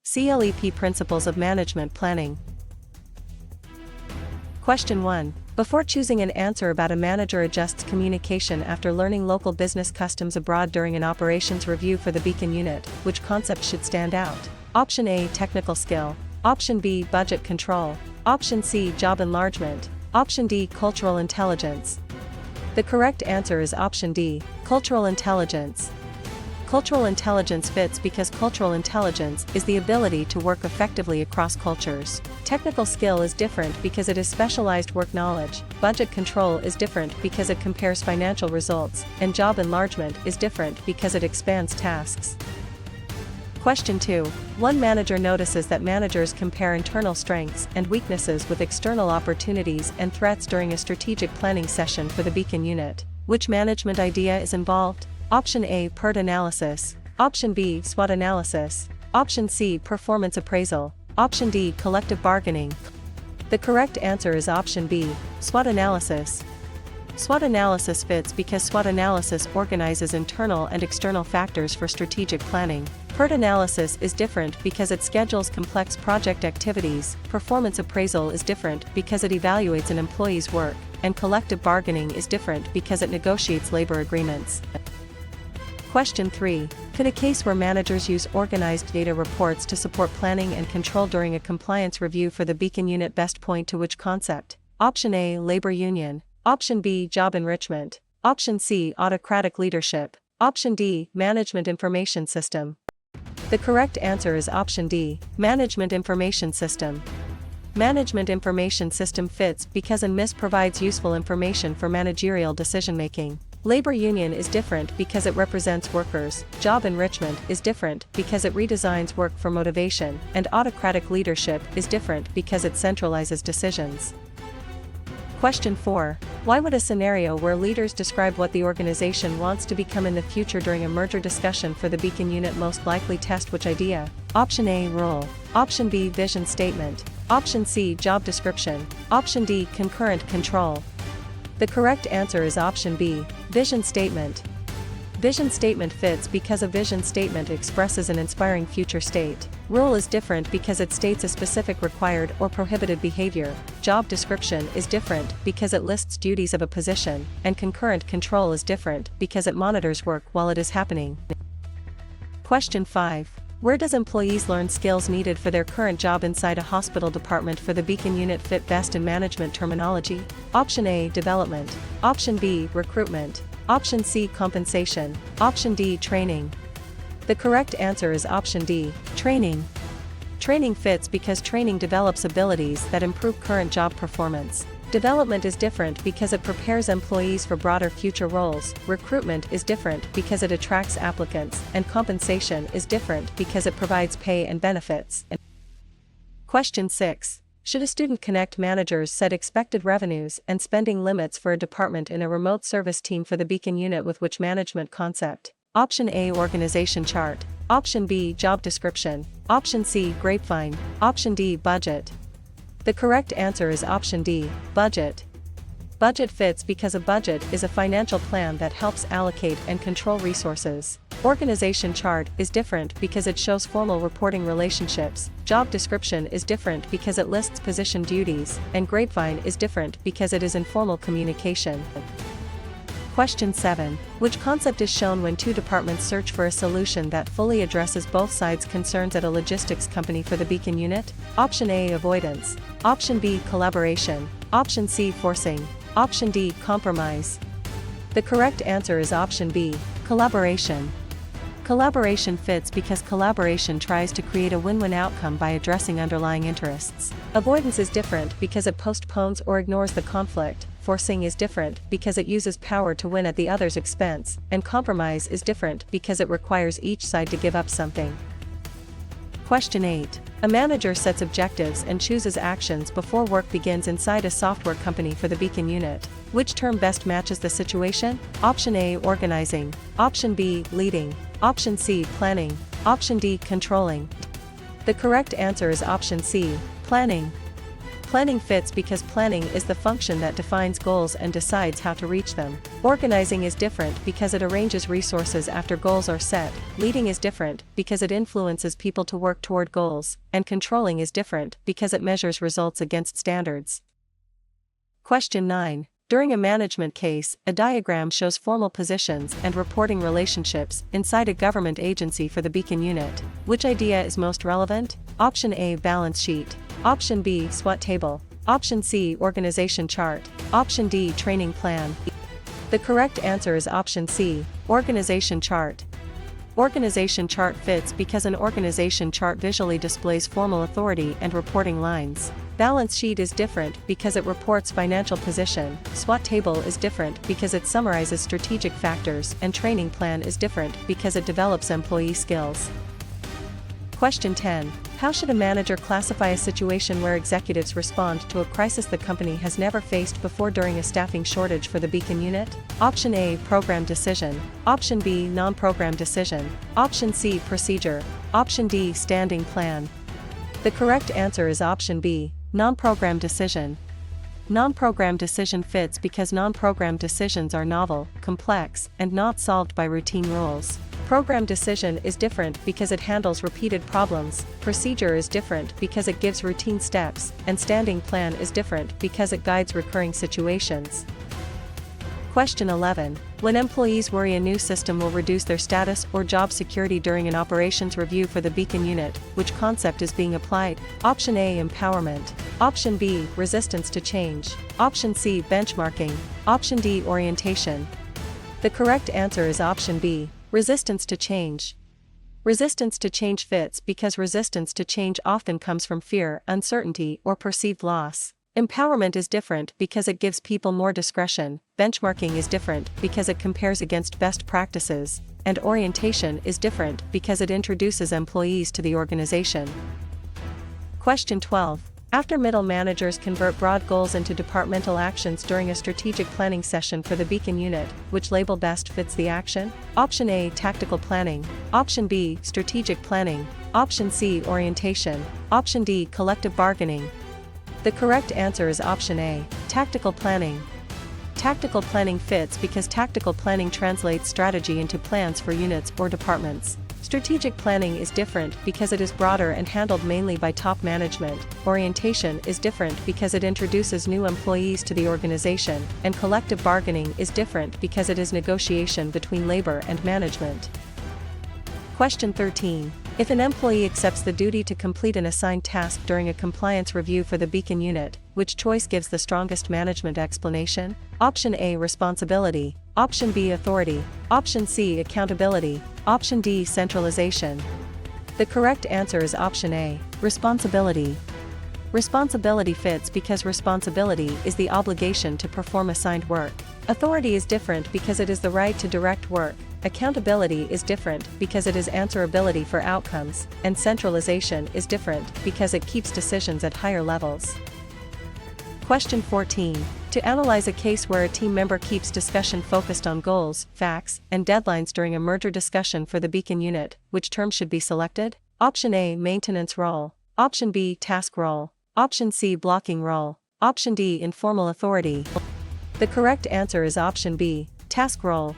CLEP Principles of Management Planning. Question 1. Before choosing an answer about a manager adjusts communication after learning local business customs abroad during an operations review for the Beacon unit, which concept should stand out? Option A, technical skill. Option B, budget control. Option C, job enlargement. Option D, cultural intelligence. The correct answer is option D, cultural intelligence. Cultural intelligence fits because cultural intelligence is the ability to work effectively across cultures. Technical skill is different because it is specialized work knowledge. Budget control is different because it compares financial results, and job enlargement is different because it expands tasks. Question 2. One manager notices that managers compare internal strengths and weaknesses with external opportunities and threats during a strategic planning session for the Beacon unit. Which management idea is involved? Option A, PERT analysis. Option B, SWOT analysis. Option C, performance appraisal. Option D, collective bargaining. The correct answer is option B, SWOT analysis. SWOT analysis fits because SWOT analysis organizes internal and external factors for strategic planning. PERT analysis is different because it schedules complex project activities, performance appraisal is different because it evaluates an employee's work, and collective bargaining is different because it negotiates labor agreements. Question 3. Could a case where managers use organized data reports to support planning and control during a compliance review for the Beacon unit best point to which concept? Option A, labor union. Option B, job enrichment. Option C, autocratic leadership. Option D, management information system. The correct answer is option D, management information system. Management information system fits because MIS provides useful information for managerial decision-making. Labor union is different because it represents workers, job enrichment is different because it redesigns work for motivation, and autocratic leadership is different because it centralizes decisions. Question 4. Why would a scenario where leaders describe what the organization wants to become in the future during a merger discussion for the Beacon unit most likely test which idea? Option A, role. Option B, vision statement. Option C, job description. Option D, concurrent control. The correct answer is option B, vision statement. Vision statement fits because a vision statement expresses an inspiring future state. Role is different because it states a specific required or prohibited behavior. Job description is different because it lists duties of a position, and concurrent control is different because it monitors work while it is happening. Question 5. Where does employees learn skills needed for their current job inside a hospital department for the Beacon unit fit best in management terminology? Option A, development. Option B, recruitment. Option C, compensation. Option D, training. The correct answer is option D, training. Training fits because training develops abilities that improve current job performance. Development is different because it prepares employees for broader future roles. Recruitment is different because it attracts applicants, and compensation is different because it provides pay and benefits. Question 6. Should a student connect managers set expected revenues and spending limits for a department in a remote service team for the Beacon unit with which management concept? Option A, organization chart. Option B, job description. Option C, grapevine. Option D, budget. The correct answer is option D, budget. Budget fits because a budget is a financial plan that helps allocate and control resources. Organization chart is different because it shows formal reporting relationships. Job description is different because it lists position duties, and grapevine is different because it is informal communication. Question 7. Which concept is shown when two departments search for a solution that fully addresses both sides' concerns at a logistics company for the Beacon unit? Option A, avoidance. Option B, collaboration. Option C, forcing. Option D, compromise. The correct answer is option B, collaboration. Collaboration fits because collaboration tries to create a win-win outcome by addressing underlying interests. Avoidance is different because it postpones or ignores the conflict. Forcing is different because it uses power to win at the other's expense, and compromise is different because it requires each side to give up something. Question 8. A manager sets objectives and chooses actions before work begins inside a software company for the Beacon unit. Which term best matches the situation? Option A, organizing. Option B, leading. Option C, planning. Option D, controlling. The correct answer is option C, planning. Planning fits because planning is the function that defines goals and decides how to reach them. Organizing is different because it arranges resources after goals are set. Leading is different because it influences people to work toward goals, and controlling is different because it measures results against standards. Question 9. During a management case, a diagram shows formal positions and reporting relationships inside a government agency for the Beacon unit. Which idea is most relevant? Option A, balance sheet. Option B, SWOT table. Option C, organization chart. Option D, training plan. The correct answer is option C, organization chart. Organization chart fits because an organization chart visually displays formal authority and reporting lines. Balance sheet is different because it reports financial position. SWOT table is different because it summarizes strategic factors, and training plan is different because it develops employee skills. Question 10. How should a manager classify a situation where executives respond to a crisis the company has never faced before during a staffing shortage for the Beacon unit? Option A, program decision. Option B, non-program decision. Option C, procedure. Option D, standing plan. The correct answer is option B, non-program decision. Non-program decision fits because non-program decisions are novel, complex, and not solved by routine rules. Program decision is different because it handles repeated problems, procedure is different because it gives routine steps, and standing plan is different because it guides recurring situations. Question 11. When employees worry a new system will reduce their status or job security during an operations review for the Beacon unit, which concept is being applied? Option A, empowerment. Option B, resistance to change. Option C, benchmarking. Option D, orientation. The correct answer is option B, resistance to change. Resistance to change fits because resistance to change often comes from fear, uncertainty, or perceived loss. Empowerment is different because it gives people more discretion, benchmarking is different because it compares against best practices, and orientation is different because it introduces employees to the organization. Question 12. After middle managers convert broad goals into departmental actions during a strategic planning session for the Beacon unit, which label best fits the action? Option A, tactical planning. Option B, strategic planning. Option C, orientation. Option D, collective bargaining. The correct answer is option A, tactical planning. Tactical planning fits because tactical planning translates strategy into plans for units or departments. Strategic planning is different because it is broader and handled mainly by top management. Orientation is different because it introduces new employees to the organization, and collective bargaining is different because it is negotiation between labor and management. Question 13. If an employee accepts the duty to complete an assigned task during a compliance review for the Beacon unit, which choice gives the strongest management explanation? Option A, responsibility. Option B, authority. Option C, accountability. Option D, centralization. The correct answer is option A, responsibility. Responsibility fits because responsibility is the obligation to perform assigned work. Authority is different because it is the right to direct work. Accountability is different because it is answerability for outcomes, and centralization is different because it keeps decisions at higher levels. Question 14. To analyze a case where a team member keeps discussion focused on goals, facts, and deadlines during a merger discussion for the Beacon unit, which term should be selected? Option A, maintenance role. Option B, task role. Option C, blocking role. Option D, informal authority. The correct answer is option B, task role.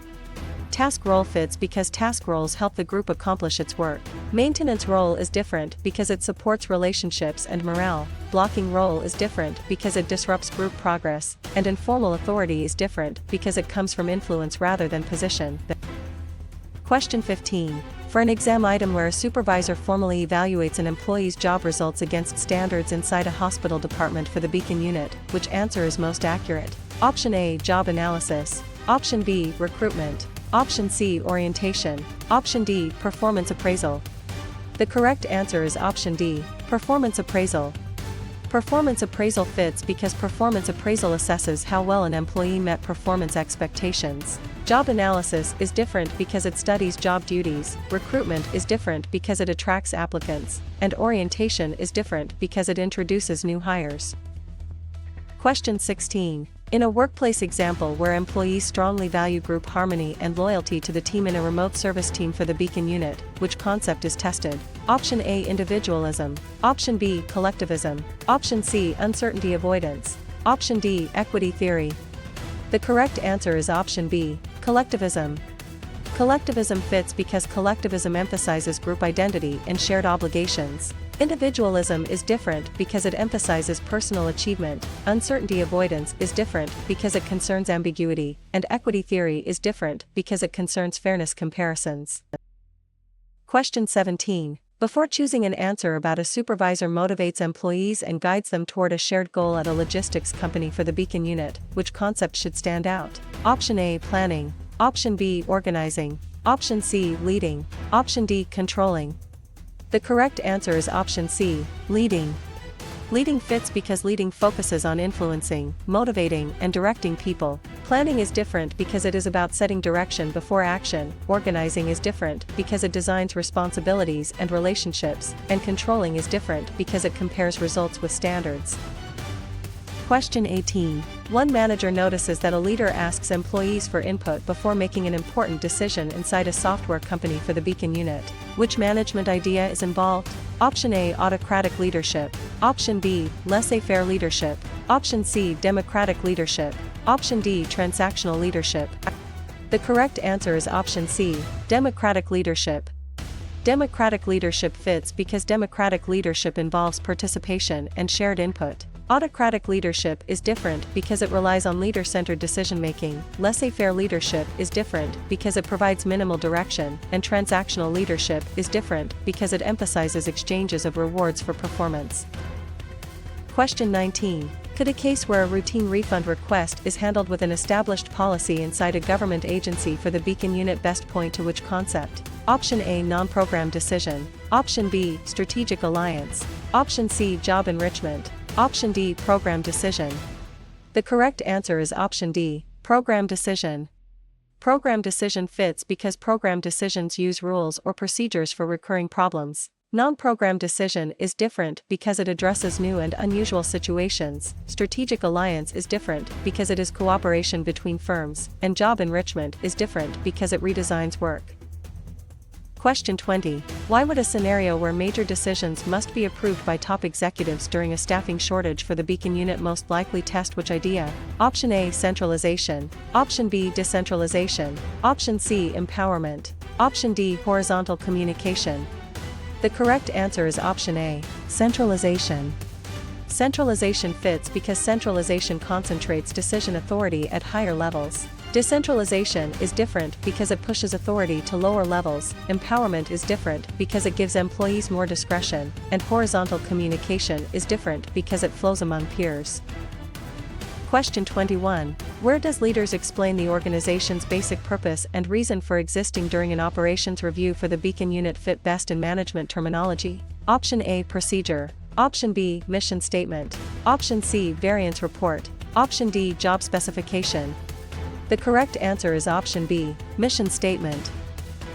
Task role fits because task roles help the group accomplish its work. Maintenance role is different because it supports relationships and morale. Blocking role is different because it disrupts group progress, and informal authority is different because it comes from influence rather than position. Question 15. For an exam item where a supervisor formally evaluates an employee's job results against standards inside a hospital department for the Beacon unit, which answer is most accurate? Option A, job analysis. Option B, recruitment. Option C, orientation. Option D, performance appraisal. The correct answer is option D, performance appraisal. Performance appraisal fits because performance appraisal assesses how well an employee met performance expectations. Job analysis is different because it studies job duties, recruitment is different because it attracts applicants, and orientation is different because it introduces new hires. Question 16. In a workplace example where employees strongly value group harmony and loyalty to the team in a remote service team for the Beacon unit, which concept is tested? Option A, individualism. Option B, collectivism. Option C, uncertainty avoidance. Option D, equity theory. The correct answer is option B, collectivism. Collectivism fits because collectivism emphasizes group identity and shared obligations. Individualism is different because it emphasizes personal achievement, uncertainty avoidance is different because it concerns ambiguity, and equity theory is different because it concerns fairness comparisons. Question 17. Before choosing an answer about a supervisor motivates employees and guides them toward a shared goal at a logistics company for the Beacon unit, which concept should stand out? Option A, planning. Option B, organizing. Option C, leading. Option D, controlling. The correct answer is option C, leading. Leading fits because leading focuses on influencing, motivating, and directing people. Planning is different because it is about setting direction before action. Organizing is different because it designs responsibilities and relationships, and controlling is different because it compares results with standards. Question 18. One manager notices that a leader asks employees for input before making an important decision inside a software company for the Beacon unit. Which management idea is involved? Option A, autocratic leadership. Option B, laissez-faire leadership. Option C, democratic leadership. Option D, transactional leadership. The correct answer is option C, democratic leadership. Democratic leadership fits because democratic leadership involves participation and shared input. Autocratic leadership is different because it relies on leader-centered decision-making. Laissez-faire leadership is different because it provides minimal direction, and transactional leadership is different because it emphasizes exchanges of rewards for performance. Question 19. Could a case where a routine refund request is handled with an established policy inside a government agency for the Beacon unit best point to which concept? Option A, non-program decision. Option B, strategic alliance. Option C, job enrichment. Option D, program decision. The correct answer is option D, program decision. Program decision fits because program decisions use rules or procedures for recurring problems. Non-program decision is different because it addresses new and unusual situations. Strategic alliance is different because it is cooperation between firms, and job enrichment is different because it redesigns work. Question 20. Why would a scenario where major decisions must be approved by top executives during a staffing shortage for the Beacon unit most likely test which idea? Option A, centralization. Option B, decentralization. Option C, empowerment. Option D, horizontal communication. The correct answer is option A, centralization. Centralization fits because centralization concentrates decision authority at higher levels. Decentralization is different because it pushes authority to lower levels, empowerment is different because it gives employees more discretion, and horizontal communication is different because it flows among peers. Question 21. Where does leaders explain the organization's basic purpose and reason for existing during an operations review for the Beacon unit fit best in management terminology? Option A, procedure. Option B, mission statement. Option C, variance report. Option D, job specification. The correct answer is option B, mission statement.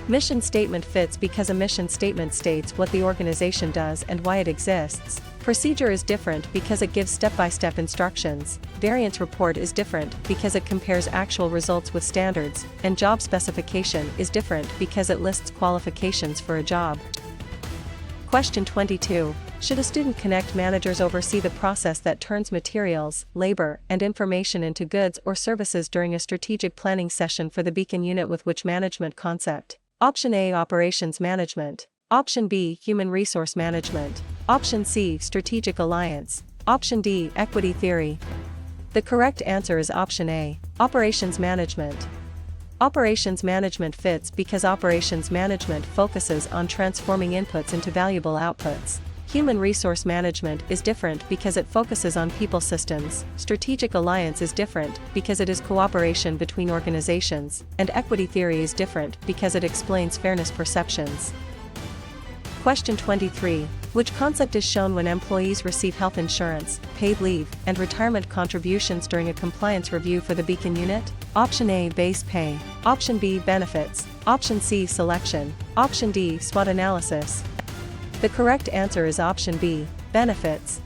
Mission statement fits because a mission statement states what the organization does and why it exists. Procedure is different because it gives step-by-step instructions. Variance report is different because it compares actual results with standards, and job specification is different because it lists qualifications for a job. Question 22. Should a student connect managers oversee the process that turns materials, labor, and information into goods or services during a strategic planning session for the Beacon unit with which management concept? Option A, operations management. Option B, human resource management. Option C, strategic alliance. Option D, equity theory. The correct answer is option A, operations management. Operations management fits because operations management focuses on transforming inputs into valuable outputs. Human resource management is different because it focuses on people systems. Strategic alliance is different because it is cooperation between organizations, and equity theory is different because it explains fairness perceptions. Question 23. Which concept is shown when employees receive health insurance, paid leave, and retirement contributions during a compliance review for the Beacon unit? Option A, base pay. Option B, benefits. Option C, selection. Option D, SWOT analysis. The correct answer is option B, benefits.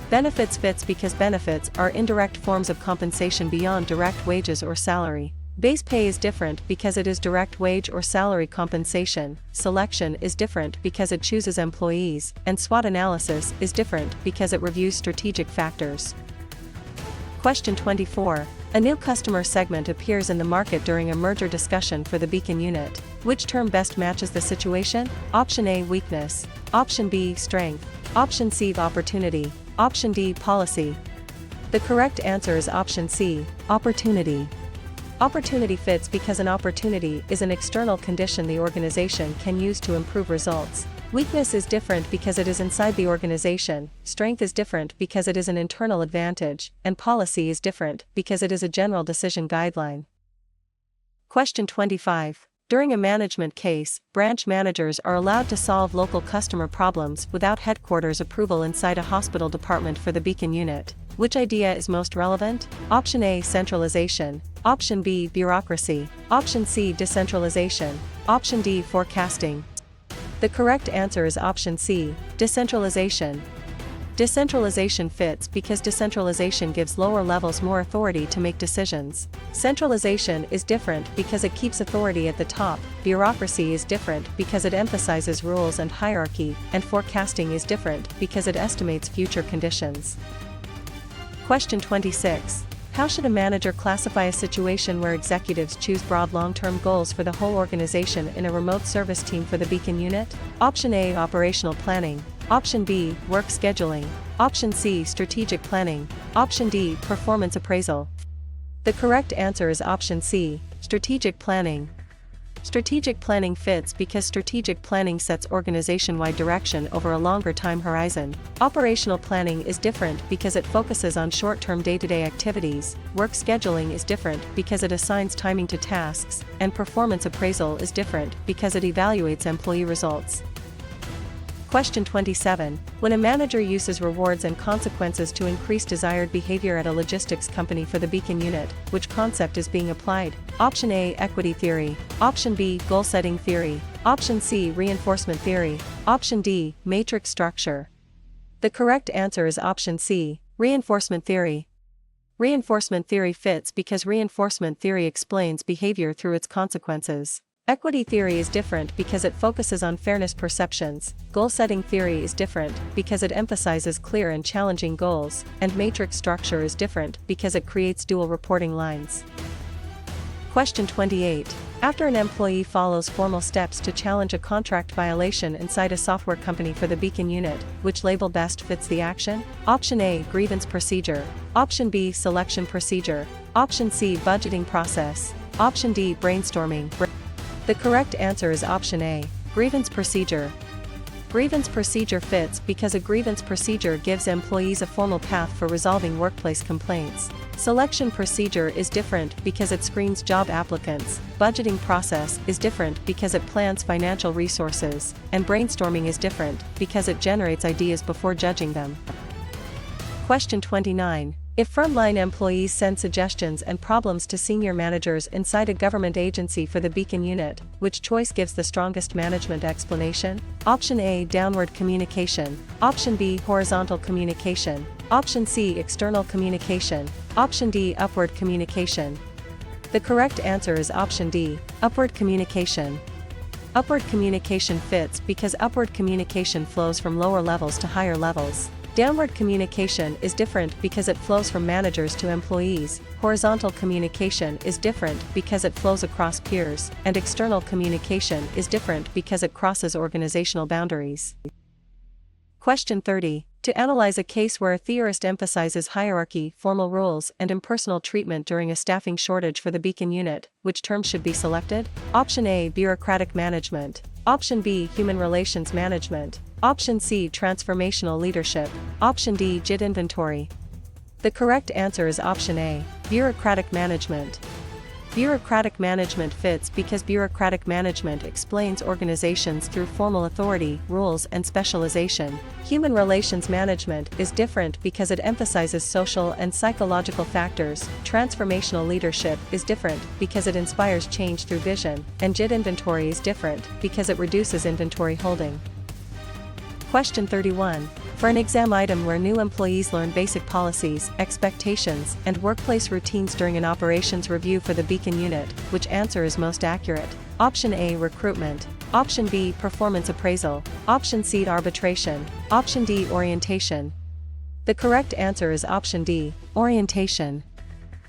Benefits fits because benefits are indirect forms of compensation beyond direct wages or salary. Base pay is different because it is direct wage or salary compensation. Selection is different because it chooses employees, and SWOT analysis is different because it reviews strategic factors. Question 24. A new customer segment appears in the market during a merger discussion for the Beacon unit. Which term best matches the situation? Option A, weakness. Option B, strength. Option C, opportunity. Option D, policy. The correct answer is option C, opportunity. Opportunity fits because an opportunity is an external condition the organization can use to improve results. Weakness is different because it is inside the organization, strength is different because it is an internal advantage, and policy is different because it is a general decision guideline. Question 25. During a management case, branch managers are allowed to solve local customer problems without headquarters approval inside a hospital department for the Beacon unit. Which idea is most relevant? Option A, centralization. Option B, bureaucracy. Option C, decentralization. Option D, forecasting. The correct answer is option C, decentralization. Decentralization fits because decentralization gives lower levels more authority to make decisions. Centralization is different because it keeps authority at the top. Bureaucracy is different because it emphasizes rules and hierarchy, and forecasting is different because it estimates future conditions. Question 26. How should a manager classify a situation where executives choose broad long-term goals for the whole organization in a remote service team for the Beacon unit? Option A, operational planning. Option B, work scheduling. Option C, strategic planning. Option D, performance appraisal. The correct answer is option C, strategic planning. Strategic planning fits because strategic planning sets organization-wide direction over a longer time horizon. Operational planning is different because it focuses on short-term day-to-day activities. Work scheduling is different because it assigns timing to tasks, and performance appraisal is different because it evaluates employee results. Question 27. When a manager uses rewards and consequences to increase desired behavior at a logistics company for the Beacon unit, which concept is being applied? Option A, equity theory. Option B, goal-setting theory. Option C, reinforcement theory. Option D, matrix structure. The correct answer is option C, reinforcement theory. Reinforcement theory fits because reinforcement theory explains behavior through its consequences. Equity theory is different because it focuses on fairness perceptions. Goal-setting theory is different because it emphasizes clear and challenging goals, and matrix structure is different because it creates dual reporting lines. Question 28. After an employee follows formal steps to challenge a contract violation inside a software company for the Beacon unit, which label best fits the action? Option A, grievance procedure. Option B, selection procedure. Option C, budgeting process. Option D, brainstorming. The correct answer is option A, grievance procedure. Grievance procedure fits because a grievance procedure gives employees a formal path for resolving workplace complaints. Selection procedure is different because it screens job applicants. Budgeting process is different because it plans financial resources, and brainstorming is different because it generates ideas before judging them. Question 29. If frontline employees send suggestions and problems to senior managers inside a government agency for the Beacon unit, which choice gives the strongest management explanation? Option A, downward communication. Option B, horizontal communication. Option C, external communication. Option D, upward communication. The correct answer is option D, upward communication. Upward communication fits because upward communication flows from lower levels to higher levels. Downward communication is different because it flows from managers to employees. Horizontal communication is different because it flows across peers, and external communication is different because it crosses organizational boundaries. Question 30. To analyze a case where a theorist emphasizes hierarchy, formal rules, and impersonal treatment during a staffing shortage for the Beacon unit, which terms should be selected? Option A, bureaucratic management. Option B, human relations management. Option C, transformational leadership. Option D, JIT inventory. The correct answer is option A, bureaucratic management. Bureaucratic management fits because bureaucratic management explains organizations through formal authority, rules, and specialization. Human relations management is different because it emphasizes social and psychological factors. Transformational leadership is different because it inspires change through vision, and JIT inventory is different because it reduces inventory holding. Question 31. For an exam item where new employees learn basic policies, expectations, and workplace routines during an operations review for the Beacon unit, which answer is most accurate? Option A, recruitment. Option B, performance appraisal. Option C, arbitration. Option D, orientation. The correct answer is option D, orientation.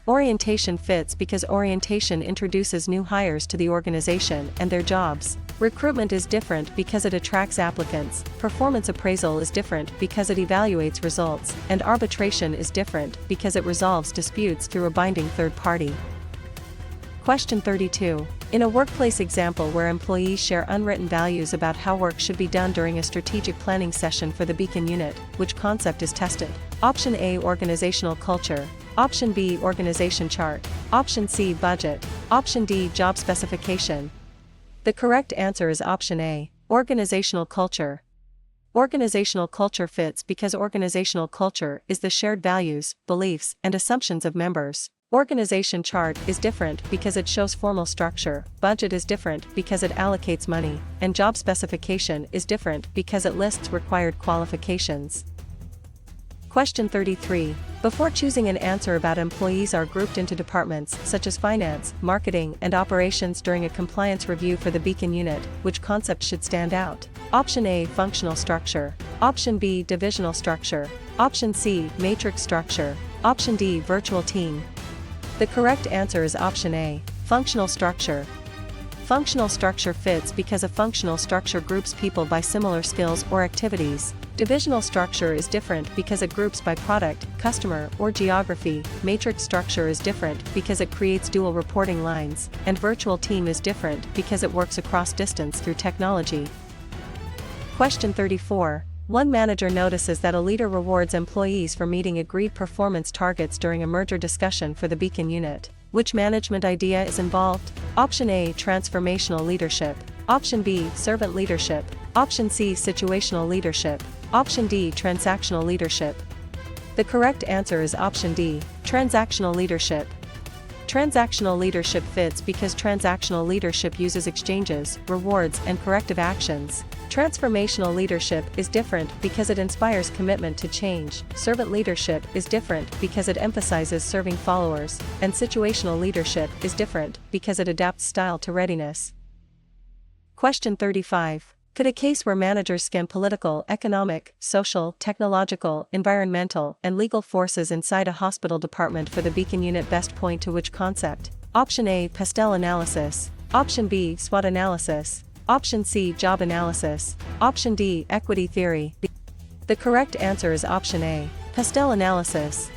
Orientation fits because orientation introduces new hires to the organization and their jobs. Recruitment is different because it attracts applicants, performance appraisal is different because it evaluates results, and arbitration is different because it resolves disputes through a binding third party. Question 32. In a workplace example where employees share unwritten values about how work should be done during a strategic planning session for the Beacon unit, which concept is tested? Option A, organizational culture. Option B, organization chart. Option C, budget. Option D, job specification. The correct answer is option A, organizational culture. Organizational culture fits because organizational culture is the shared values, beliefs, and assumptions of members. Organization chart is different because it shows formal structure, budget is different because it allocates money, and job specification is different because it lists required qualifications. Question 33. Before choosing an answer about employees are grouped into departments such as finance, marketing, and operations during a compliance review for the Beacon unit, which concept should stand out? Option A, functional structure. Option B, divisional structure. Option C, matrix structure. Option D, virtual team. The correct answer is option A, functional structure. Functional structure fits because a functional structure groups people by similar skills or activities. Divisional structure is different because it groups by product, customer, or geography. Matrix structure is different because it creates dual reporting lines, and virtual team is different because it works across distance through technology. Question 34. One manager notices that a leader rewards employees for meeting agreed performance targets during a merger discussion for the Beacon unit. Which management idea is involved? Option A, transformational leadership. Option B, servant leadership. Option C, situational leadership. Option D, transactional leadership. The correct answer is option D, transactional leadership. Transactional leadership fits because transactional leadership uses exchanges, rewards, and corrective actions. Transformational leadership is different because it inspires commitment to change. Servant leadership is different because it emphasizes serving followers, and situational leadership is different because it adapts style to readiness. Question 35. Could a case where managers scan political, economic, social, technological, environmental, and legal forces inside a hospital department for the Beacon unit best point to which concept? Option A, pastel analysis. Option B, SWOT analysis. Option C, job analysis. Option D, equity theory. The correct answer is option A, pastel analysis.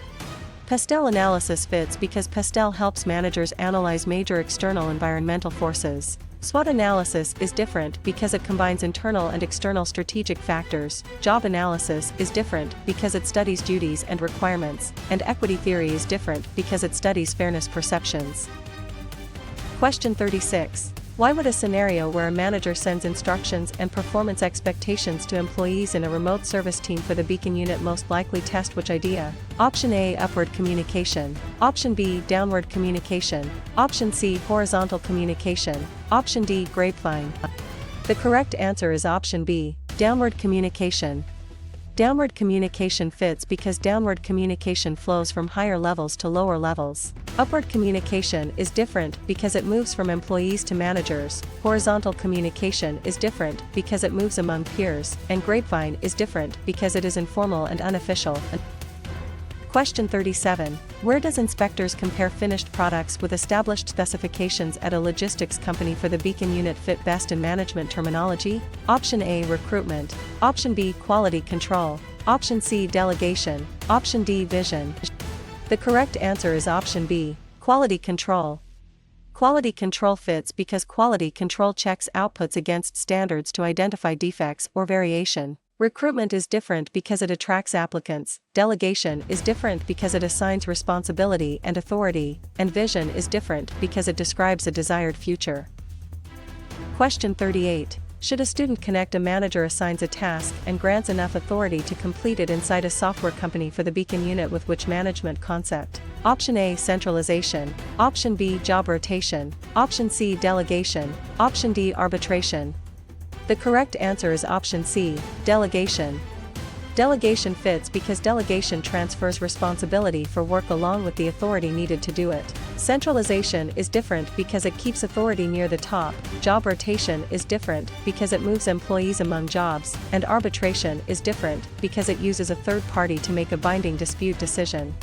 Pastel analysis fits because pastel helps managers analyze major external environmental forces. SWOT analysis is different because it combines internal and external strategic factors. Job analysis is different because it studies duties and requirements, and equity theory is different because it studies fairness perceptions. Question 36. Why would a scenario where a manager sends instructions and performance expectations to employees in a remote service team for the Beacon unit most likely test which idea? Option A, upward communication. Option B, downward communication. Option C, horizontal communication. Option D, grapevine. The correct answer is option B, downward communication. Downward communication fits because downward communication flows from higher levels to lower levels. Upward communication is different because it moves from employees to managers. Horizontal communication is different because it moves among peers, and grapevine is different because it is informal and unofficial. Question 37. Where does inspectors compare finished products with established specifications at a logistics company for the Beacon unit fit best in management terminology? Option A, recruitment. Option B, quality control. Option C, delegation. Option D, vision. The correct answer is option B, quality control. Quality control fits because quality control checks outputs against standards to identify defects or variation. Recruitment is different because it attracts applicants, delegation is different because it assigns responsibility and authority, and vision is different because it describes a desired future. Question 38. Should a student connect a manager assigns a task and grants enough authority to complete it inside a software company for the Beacon unit with which management concept? Option A, centralization. Option B, job rotation. Option C, delegation. Option D, arbitration. The correct answer is option C, delegation. Delegation fits because delegation transfers responsibility for work along with the authority needed to do it. Centralization is different because it keeps authority near the top. Job rotation is different because it moves employees among jobs, and arbitration is different because it uses a third party to make a binding dispute decision.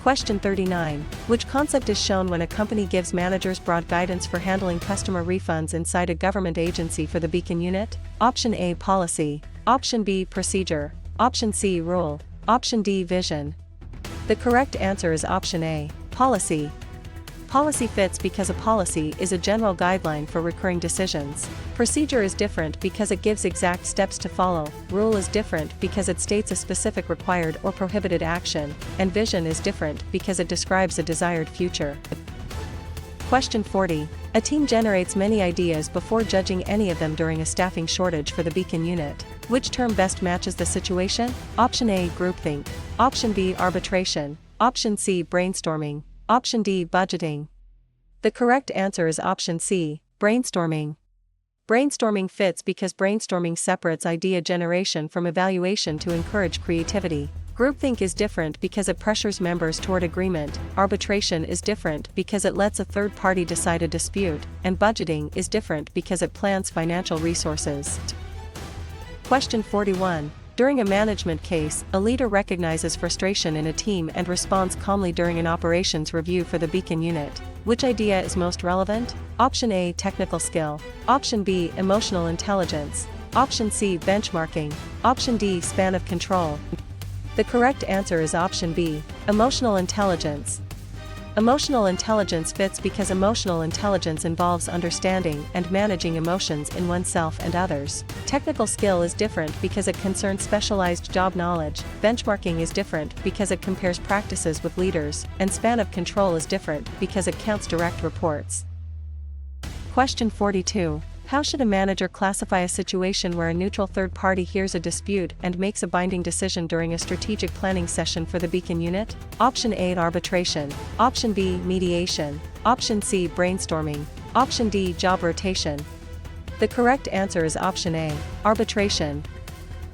Question 39. Which concept is shown when a company gives managers broad guidance for handling customer refunds inside a government agency for the Beacon unit? Option A, policy. Option B, procedure. Option C, rule. Option D, vision. The correct answer is option A, policy. Policy fits because a policy is a general guideline for recurring decisions. Procedure is different because it gives exact steps to follow. Rule is different because it states a specific required or prohibited action. And vision is different because it describes a desired future. Question 40. A team generates many ideas before judging any of them during a staffing shortage for the Beacon unit. Which term best matches the situation? Option A, groupthink. Option B, arbitration. Option C, brainstorming. Option D, budgeting. The correct answer is option C, brainstorming. Brainstorming fits because brainstorming separates idea generation from evaluation to encourage creativity. Groupthink is different because it pressures members toward agreement. Arbitration is different because it lets a third party decide a dispute, and budgeting is different because it plans financial resources. Question 41. During a management case, a leader recognizes frustration in a team and responds calmly during an operations review for the Beacon unit. Which idea is most relevant? Option A, technical skill. Option B, emotional intelligence. Option C, benchmarking. Option D, span of control. The correct answer is option B, emotional intelligence. Emotional intelligence fits because emotional intelligence involves understanding and managing emotions in oneself and others. Technical skill is different because it concerns specialized job knowledge. Benchmarking is different because it compares practices with leaders, and span of control is different because it counts direct reports. Question 42. How should a manager classify a situation where a neutral third party hears a dispute and makes a binding decision during a strategic planning session for the Beacon unit? Option A, arbitration. Option B, mediation. Option C, brainstorming. Option D, job rotation. The correct answer is option A, arbitration.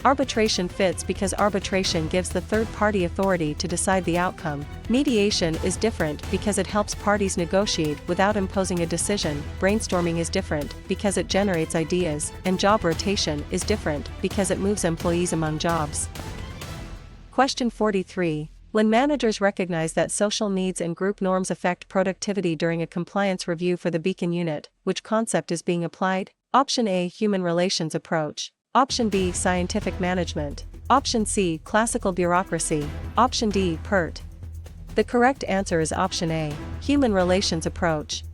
Arbitration fits because arbitration gives the third party authority to decide the outcome. Mediation is different because it helps parties negotiate without imposing a decision. Brainstorming is different because it generates ideas, and job rotation is different because it moves employees among jobs. Question 43. When managers recognize that social needs and group norms affect productivity during a compliance review for the Beacon unit, which concept is being applied? Option A, human relations approach. Option B, scientific management. Option C, classical bureaucracy. Option D, PERT. The correct answer is option A, human relations approach.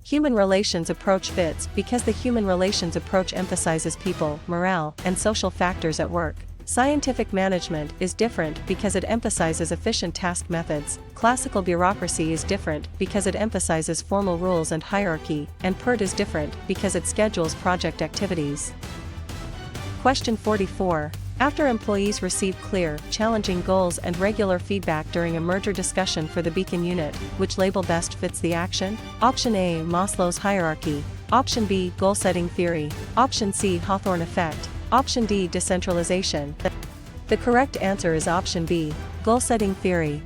Human relations approach fits because the human relations approach emphasizes people, morale, and social factors at work. Scientific management is different because it emphasizes efficient task methods. Classical bureaucracy is different because it emphasizes formal rules and hierarchy, and PERT is different because it schedules project activities. Question 44. After employees receive clear, challenging goals and regular feedback during a merger discussion for the Beacon unit, which label best fits the action? Option A, Maslow's hierarchy. Option B, goal-setting theory. Option C, Hawthorne effect. Option D, decentralization. The correct answer is option B, goal-setting theory.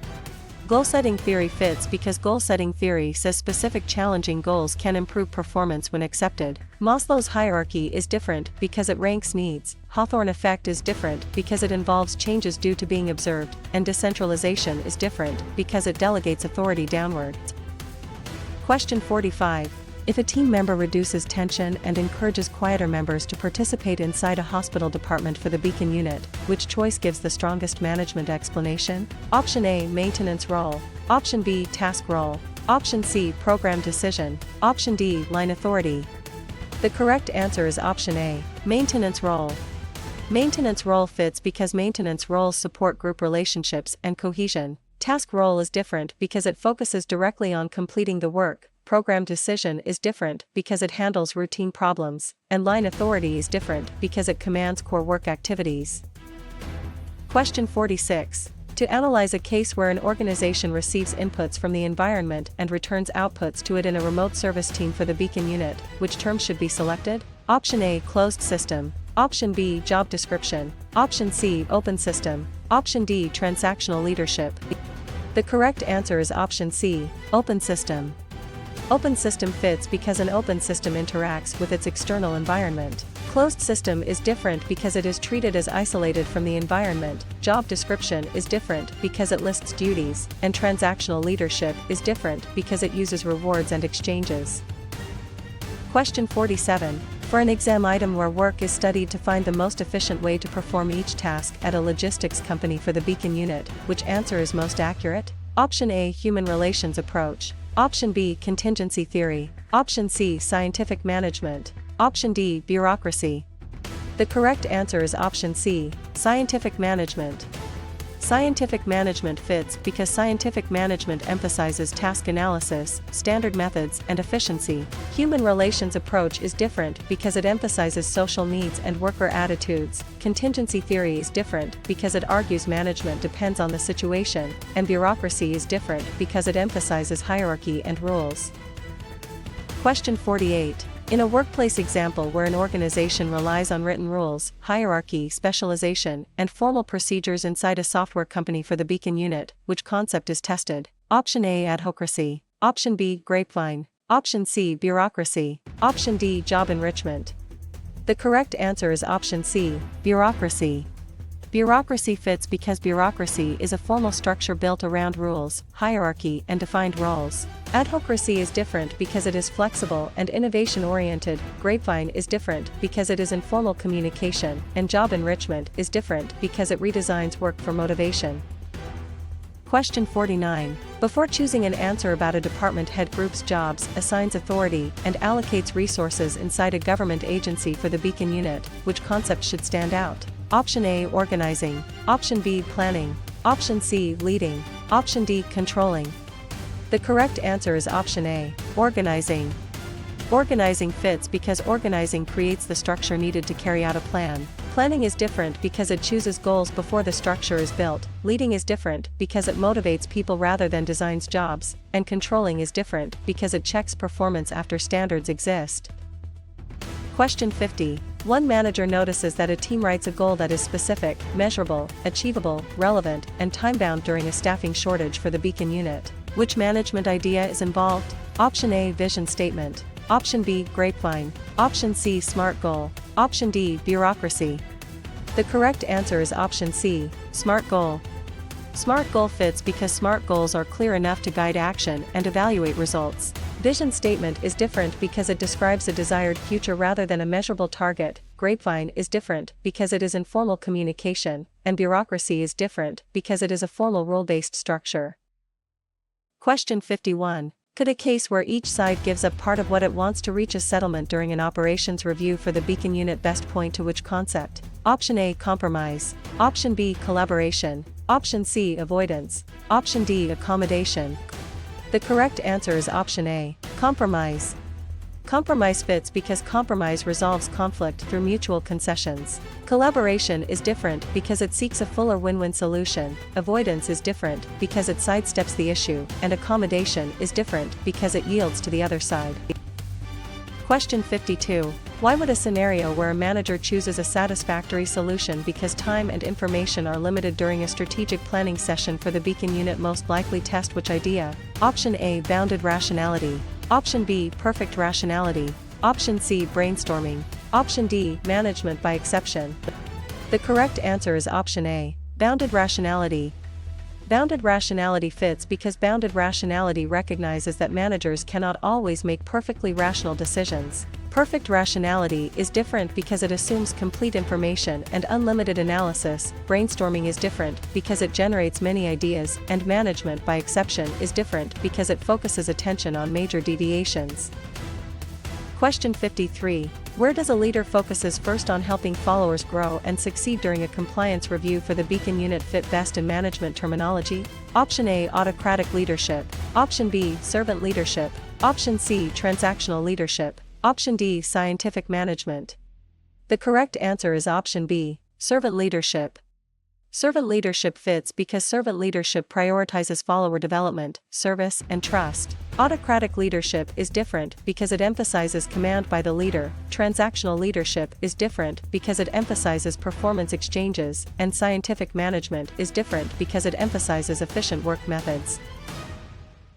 Goal-setting theory fits because goal-setting theory says specific challenging goals can improve performance when accepted. Maslow's hierarchy is different because it ranks needs. Hawthorne effect is different because it involves changes due to being observed, and decentralization is different because it delegates authority downward. Question 45. If a team member reduces tension and encourages quieter members to participate inside a hospital department for the Beacon unit, which choice gives the strongest management explanation? Option A, maintenance role. Option B, task role. Option C, program decision. Option D, line authority. The correct answer is option A, maintenance role. Maintenance role fits because maintenance roles support group relationships and cohesion. Task role is different because it focuses directly on completing the work. Program decision is different because it handles routine problems, and line authority is different because it commands core work activities. Question 46. To analyze a case where an organization receives inputs from the environment and returns outputs to it in a remote service team for the Beacon unit, which term should be selected? Option A, closed system. Option B, job description. Option C, open system. Option D, transactional leadership. The correct answer is option C, open system. Open system fits because an open system interacts with its external environment. Closed system is different because it is treated as isolated from the environment. Job description is different because it lists duties, and transactional leadership is different because it uses rewards and exchanges. Question 47. For an exam item where work is studied to find the most efficient way to perform each task at a logistics company for the Beacon unit, which answer is most accurate? Option A, human relations approach. Option B, contingency theory. Option C, scientific management. Option D, bureaucracy. The correct answer is option C, scientific management. Scientific management fits because scientific management emphasizes task analysis, standard methods, and efficiency. Human relations approach is different because it emphasizes social needs and worker attitudes. Contingency theory is different because it argues management depends on the situation, and bureaucracy is different because it emphasizes hierarchy and rules. Question 48. In a workplace example where an organization relies on written rules, hierarchy, specialization, and formal procedures inside a software company for the Beacon unit, which concept is tested? Option A, adhocracy. Option B, grapevine. Option C, bureaucracy. Option D, job enrichment. The correct answer is option C, bureaucracy. Bureaucracy fits because bureaucracy is a formal structure built around rules, hierarchy, and defined roles. Adhocracy is different because it is flexible and innovation-oriented. Grapevine is different because it is informal communication, and job enrichment is different because it redesigns work for motivation. Question 49. Before choosing an answer about a department head groups jobs, assigns authority, and allocates resources inside a government agency for the Beacon unit, which concept should stand out? Option A, organizing. Option B, planning. Option C, leading. Option D, controlling. The correct answer is option A, organizing. Organizing fits because organizing creates the structure needed to carry out a plan. Planning is different because it chooses goals before the structure is built. Leading is different because it motivates people rather than designs jobs. And controlling is different because it checks performance after standards exist. Question 50. One manager notices that a team writes a goal that is specific, measurable, achievable, relevant, and time-bound during a staffing shortage for the Beacon unit. Which management idea is involved? Option A, vision statement. Option B, grapevine. Option C, SMART goal. Option D, bureaucracy. The correct answer is option C, SMART goal. SMART goal fits because SMART goals are clear enough to guide action and evaluate results. Vision statement is different because it describes a desired future rather than a measurable target. Grapevine is different because it is informal communication, and bureaucracy is different because it is a formal rule-based structure. Question 51. Could a case where each side gives up part of what it wants to reach a settlement during an operations review for the Beacon unit best point to which concept? Option A, compromise. Option B, collaboration. Option C, avoidance. Option D, accommodation. The correct answer is option A, compromise. Compromise fits because compromise resolves conflict through mutual concessions. Collaboration is different because it seeks a fuller win-win solution. Avoidance is different because it sidesteps the issue, and accommodation is different because it yields to the other side. Question 52. Why would a scenario where a manager chooses a satisfactory solution because time and information are limited during a strategic planning session for the Beacon unit most likely test which idea? Option A, bounded rationality. Option B, perfect rationality. Option C, brainstorming. Option D, management by exception. The correct answer is option A, bounded rationality. Bounded rationality fits because bounded rationality recognizes that managers cannot always make perfectly rational decisions. Perfect rationality is different because it assumes complete information and unlimited analysis. Brainstorming is different because it generates many ideas, and management by exception is different because it focuses attention on major deviations. Question 53. Where does a leader focuses first on helping followers grow and succeed during a compliance review for the Beacon unit fit best in management terminology? Option A, autocratic leadership. Option B, servant leadership. Option C, transactional leadership. Option D, scientific management. The correct answer is option B, servant leadership. Servant leadership fits because servant leadership prioritizes follower development, service, and trust. Autocratic leadership is different because it emphasizes command by the leader. Transactional leadership is different because it emphasizes performance exchanges, and scientific management is different because it emphasizes efficient work methods.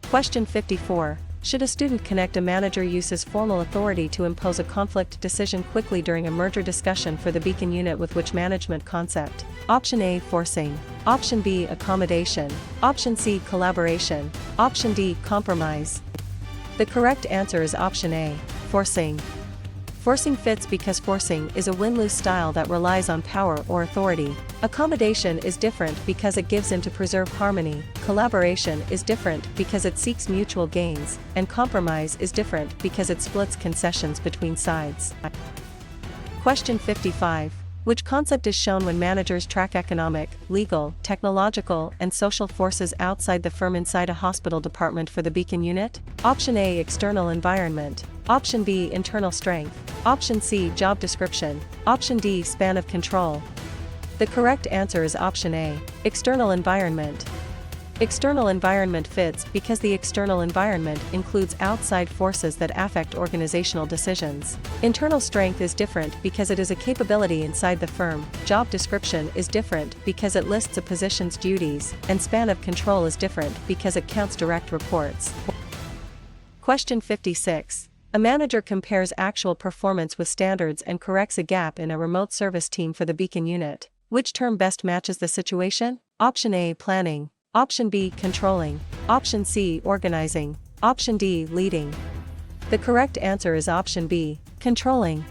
Question 54. Should a student connect a manager uses formal authority to impose a conflict decision quickly during a merger discussion for the Beacon unit with which management concept? Option A, forcing. Option B, accommodation. Option C, collaboration. Option D, compromise. The correct answer is option A, forcing. Forcing fits because forcing is a win-lose style that relies on power or authority. Accommodation is different because it gives in to preserve harmony. Collaboration is different because it seeks mutual gains, and compromise is different because it splits concessions between sides. Question 55. Which concept is shown when managers track economic, legal, technological, and social forces outside the firm inside a hospital department for the Beacon unit? Option A, external environment. Option B, internal strength. Option C, job description. Option D, span of control. The correct answer is option A, external environment. External environment fits because the external environment includes outside forces that affect organizational decisions. Internal strength is different because it is a capability inside the firm. Job description is different because it lists a position's duties, and span of control is different because it counts direct reports. Question 56. A manager compares actual performance with standards and corrects a gap in a remote service team for the Beacon unit. Which term best matches the situation? Option A, planning. Option B, controlling. Option C, organizing. Option D, leading. The correct answer is option B, controlling.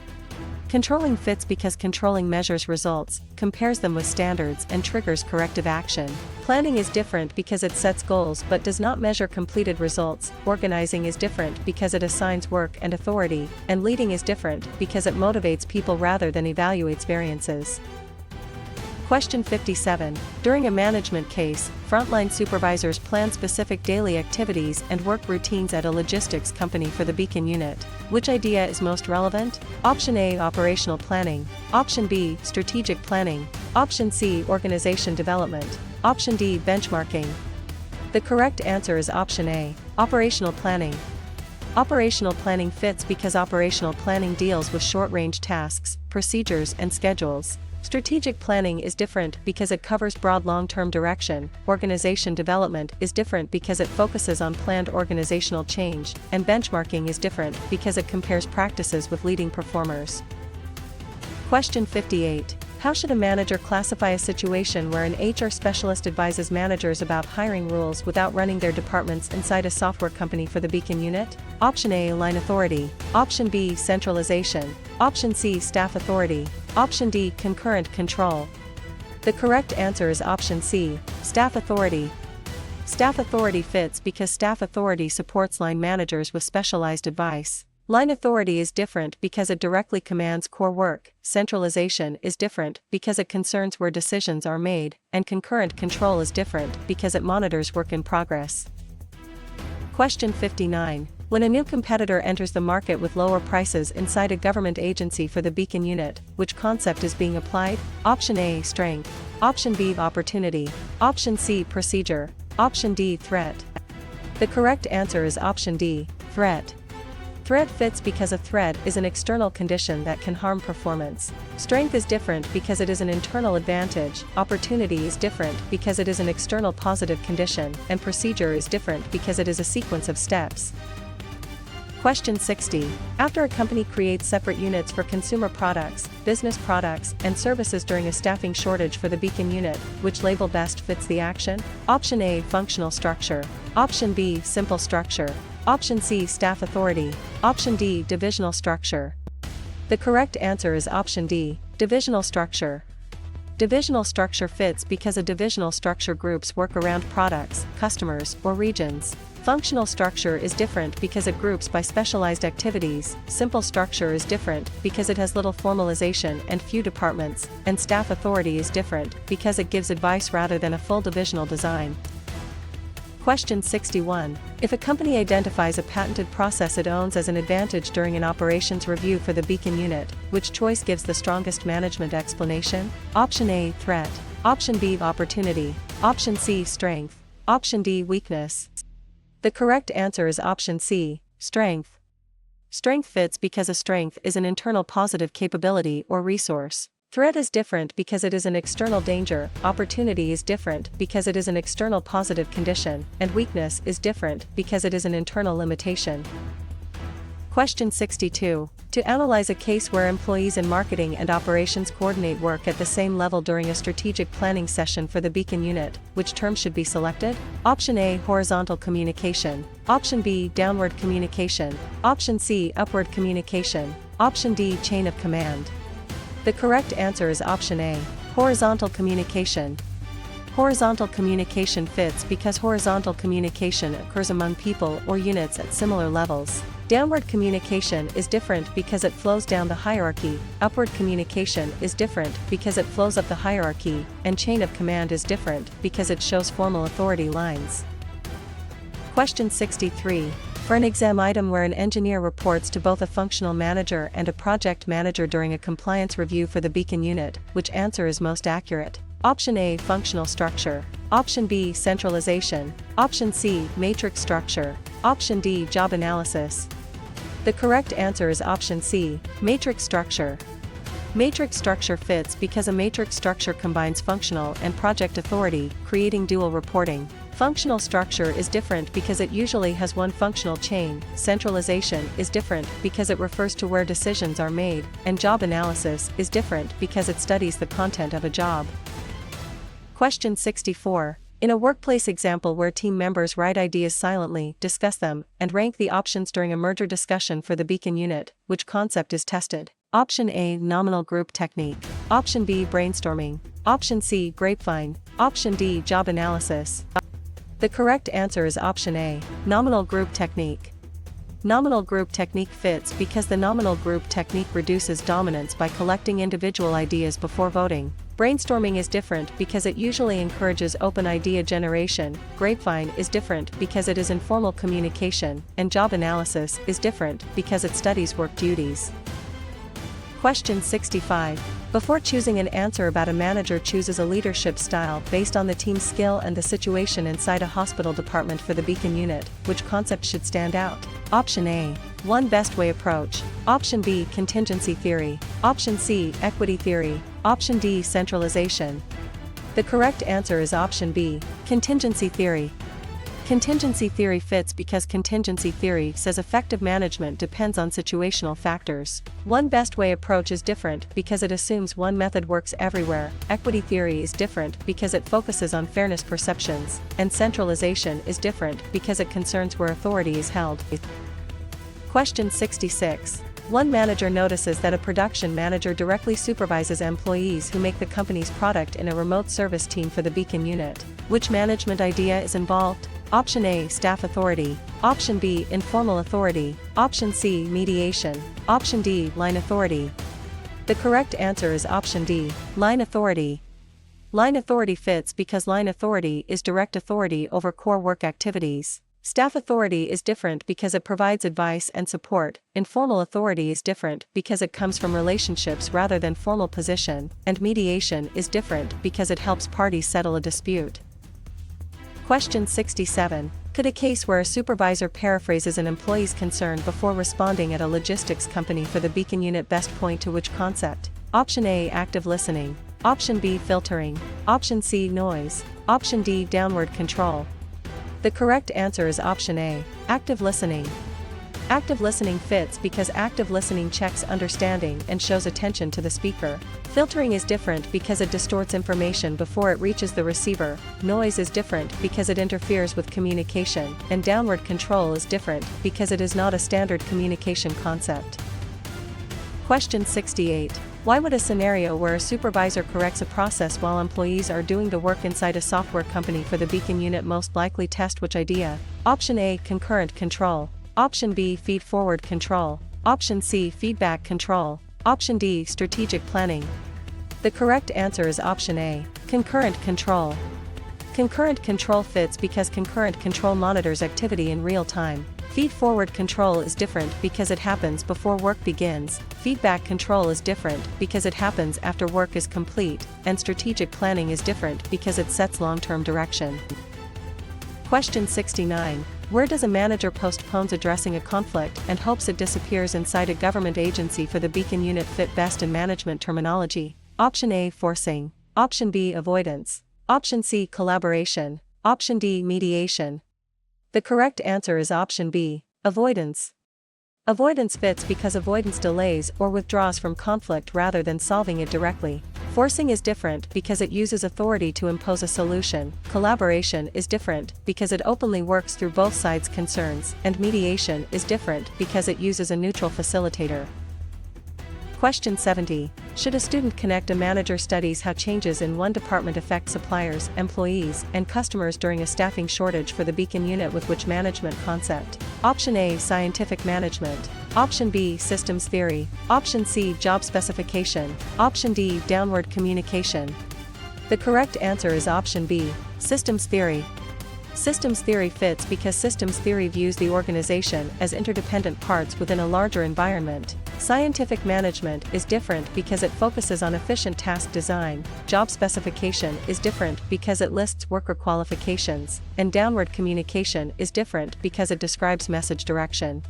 Controlling fits because controlling measures results, compares them with standards, and triggers corrective action. Planning is different because it sets goals but does not measure completed results. Organizing is different because it assigns work and authority, and leading is different because it motivates people rather than evaluates variances. Question 57. During a management case, frontline supervisors plan specific daily activities and work routines at a logistics company for the Beacon unit. Which idea is most relevant? Option A, operational planning. Option B, strategic planning. Option C, organization development. Option D, benchmarking. The correct answer is option A, operational planning. Operational planning fits because operational planning deals with short-range tasks, procedures, and schedules. Strategic planning is different because it covers broad long-term direction. Organization development is different because it focuses on planned organizational change, and benchmarking is different because it compares practices with leading performers. Question 58. How should a manager classify a situation where an HR specialist advises managers about hiring rules without running their departments inside a software company for the Beacon unit? Option A, line authority. Option B, centralization. Option C, staff authority. Option D, concurrent control. The correct answer is option C, staff authority. Staff authority fits because staff authority supports line managers with specialized advice. Line authority is different because it directly commands core work. Centralization is different because it concerns where decisions are made, and concurrent control is different because it monitors work in progress. Question 59. When a new competitor enters the market with lower prices inside a government agency for the Beacon unit, which concept is being applied? Option A, strength. Option B, opportunity. Option C, procedure. Option D, threat. The correct answer is option D, threat. Threat fits because a threat is an external condition that can harm performance. Strength is different because it is an internal advantage. Opportunity is different because it is an external positive condition, and procedure is different because it is a sequence of steps. Question 60. After a company creates separate units for consumer products, business products, and services during a staffing shortage for the Beacon unit, which label best fits the action? Option A, functional structure. Option B, simple structure. Option C, staff authority. Option D, divisional structure. The correct answer is option D, divisional structure. Divisional structure fits because a divisional structure groups work around products, customers, or regions. Functional structure is different because it groups by specialized activities. Simple structure is different because it has little formalization and few departments, and staff authority is different because it gives advice rather than a full divisional design. Question 61. If a company identifies a patented process it owns as an advantage during an operations review for the Beacon unit, which choice gives the strongest management explanation? Option A, threat. Option B, opportunity. Option C, strength. Option D, weakness. The correct answer is option C, strength. Strength fits because a strength is an internal positive capability or resource. Threat is different because it is an external danger, opportunity is different because it is an external positive condition, and weakness is different because it is an internal limitation. Question 62. To analyze a case where employees in marketing and operations coordinate work at the same level during a strategic planning session for the Beacon unit, which term should be selected? Option A, horizontal communication. Option B, downward communication. Option C, upward communication. Option D, chain of command. The correct answer is option A, horizontal communication. Horizontal communication fits because horizontal communication occurs among people or units at similar levels. Downward communication is different because it flows down the hierarchy, upward communication is different because it flows up the hierarchy, and chain of command is different because it shows formal authority lines. Question 63. For an exam item where an engineer reports to both a functional manager and a project manager during a compliance review for the Beacon unit, which answer is most accurate? Option A, functional structure. Option B, centralization. Option C, matrix structure. Option D, job analysis. The correct answer is option C, matrix structure. Matrix structure fits because a matrix structure combines functional and project authority, creating dual reporting. Functional structure is different because it usually has one functional chain, centralization is different because it refers to where decisions are made, and job analysis is different because it studies the content of a job. Question 64. In a workplace example where team members write ideas silently, discuss them, and rank the options during a merger discussion for the Beacon unit, which concept is tested? Option A, nominal group technique. Option B, brainstorming. Option C, grapevine. Option D, job analysis. The correct answer is option A, nominal group technique. Nominal group technique fits because the nominal group technique reduces dominance by collecting individual ideas before voting. Brainstorming is different because it usually encourages open idea generation, grapevine is different because it is informal communication, and job analysis is different because it studies work duties. Question 65. Before choosing an answer about a manager chooses a leadership style based on the team's skill and the situation inside a hospital department for the Beacon unit, which concept should stand out? Option A, one best way approach. Option B, contingency theory. Option C, equity theory. Option D, centralization. The correct answer is option B, contingency theory. Contingency theory fits because contingency theory says effective management depends on situational factors. One best way approach is different because it assumes one method works everywhere. Equity theory is different because it focuses on fairness perceptions, and centralization is different because it concerns where authority is held. Question 66. One manager notices that a production manager directly supervises employees who make the company's product in a remote service team for the Beacon unit. Which management idea is involved? Option A, staff authority. Option B, informal authority. Option C, mediation. Option D, line authority. The correct answer is option D, line authority. Line authority fits because line authority is direct authority over core work activities. Staff authority is different because it provides advice and support. Informal authority is different because it comes from relationships rather than formal position, and mediation is different because it helps parties settle a dispute. Question 67. Could a case where a supervisor paraphrases an employee's concern before responding at a logistics company for the Beacon unit best point to which concept? Option A, active listening. Option B, filtering. Option C, noise. Option D, downward control. The correct answer is option A, active listening. Active listening fits because active listening checks understanding and shows attention to the speaker. Filtering is different because it distorts information before it reaches the receiver. Noise is different because it interferes with communication, and downward control is different because it is not a standard communication concept. Question 68. Why would a scenario where a supervisor corrects a process while employees are doing the work inside a software company for the Beacon unit most likely test which idea? Option A, concurrent control. Option B, feed-forward control. Option C, feedback control. Option D, strategic planning. The correct answer is option A, concurrent control. Concurrent control fits because concurrent control monitors activity in real time. Feed-forward control is different because it happens before work begins, feedback control is different because it happens after work is complete, and strategic planning is different because it sets long-term direction. Question 69. Where does a manager postpones addressing a conflict and hopes it disappears inside a government agency for the Beacon unit fit best in management terminology? Option A. Forcing. Option B. Avoidance. Option C. Collaboration. Option D. Mediation. The correct answer is option B. Avoidance. Avoidance fits because avoidance delays or withdraws from conflict rather than solving it directly. Forcing is different because it uses authority to impose a solution. Collaboration is different because it openly works through both sides' concerns, and mediation is different because it uses a neutral facilitator. Question 70. Should a student connect a manager studies how changes in one department affect suppliers, employees, and customers during a staffing shortage for the Beacon unit with which management concept? Option A. Scientific management. Option B. Systems theory. Option C. Job specification. Option D. Downward communication. The correct answer is option B. Systems theory. Systems theory fits because systems theory views the organization as interdependent parts within a larger environment. Scientific management is different because it focuses on efficient task design. Job specification is different because it lists worker qualifications, and downward communication is different because it describes message direction.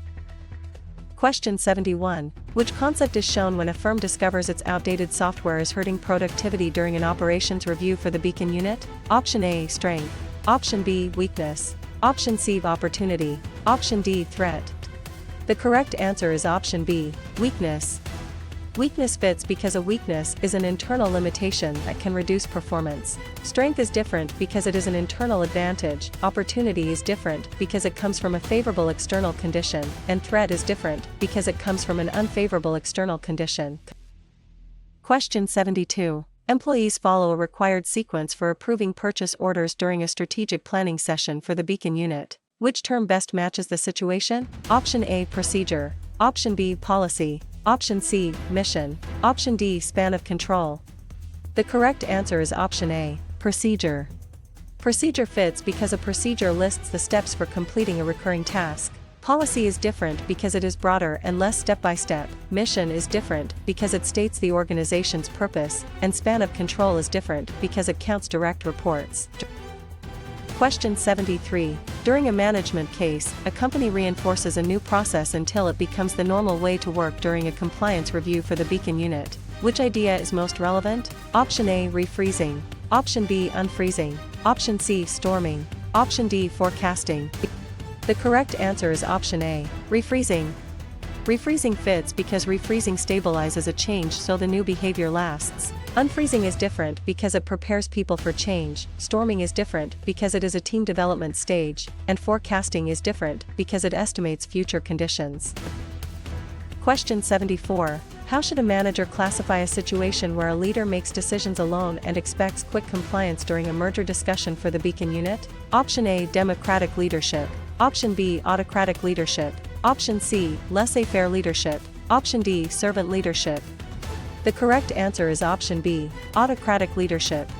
Question 71. Which concept is shown when a firm discovers its outdated software is hurting productivity during an operations review for the Beacon unit? Option A. Strength. Option B. Weakness. Option C. Opportunity. Option D. Threat. The correct answer is option B. Weakness. Weakness fits because a weakness is an internal limitation that can reduce performance. Strength is different because it is an internal advantage. Opportunity is different because it comes from a favorable external condition, and threat is different because it comes from an unfavorable external condition. Question 72. Employees follow a required sequence for approving purchase orders during a strategic planning session for the Beacon unit. Which term best matches the situation? Option A. Procedure. Option B. Policy. Option C. Mission. Option D. Span of control. The correct answer is option A. Procedure. Procedure fits because a procedure lists the steps for completing a recurring task. Policy is different because it is broader and less step-by-step. Mission is different because it states the organization's purpose, and span of control is different because it counts direct reports. Question 73. During a management case, a company reinforces a new process until it becomes the normal way to work during a compliance review for the Beacon unit. Which idea is most relevant? Option A. Refreezing. Option B. Unfreezing. Option C. Storming. Option D. Forecasting. The correct answer is option A. Refreezing. Refreezing fits because refreezing stabilizes a change so the new behavior lasts. Unfreezing is different because it prepares people for change. Storming is different because it is a team development stage, and forecasting is different because it estimates future conditions. Question 74. How should a manager classify a situation where a leader makes decisions alone and expects quick compliance during a merger discussion for the Beacon unit? Option A. Democratic leadership. Option B. Autocratic leadership. Option C. Laissez-faire leadership. Option D. Servant leadership. The correct answer is option B. Autocratic leadership.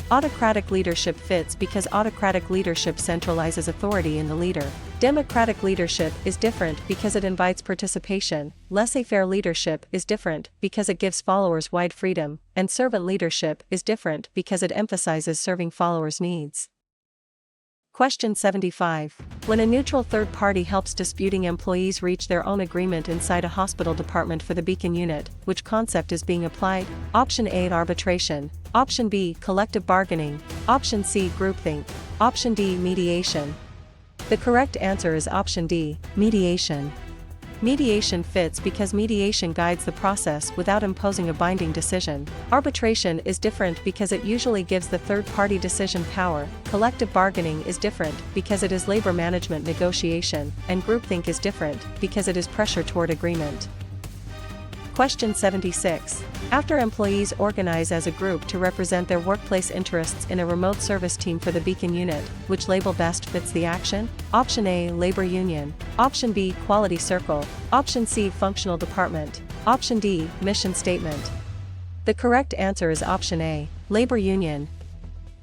Autocratic leadership fits because autocratic leadership centralizes authority in the leader. Democratic leadership is different because it invites participation. Laissez-faire leadership is different because it gives followers wide freedom, and servant leadership is different because it emphasizes serving followers' needs. Question 75. When a neutral third party helps disputing employees reach their own agreement inside a hospital department for the Beacon unit, which concept is being applied? Option A. Arbitration. Option B. Collective bargaining. Option C. Groupthink. Option D. Mediation. The correct answer is option D. Mediation. Mediation fits because mediation guides the process without imposing a binding decision. Arbitration is different because it usually gives the third-party decision power. Collective bargaining is different because it is labor management negotiation, and groupthink is different because it is pressure toward agreement. Question 76. After employees organize as a group to represent their workplace interests in a remote service team for the Beacon unit, which label best fits the action? Option A. Labor union. Option B. Quality circle. Option C. Functional department. Option D. Mission statement. The correct answer is option A. Labor union.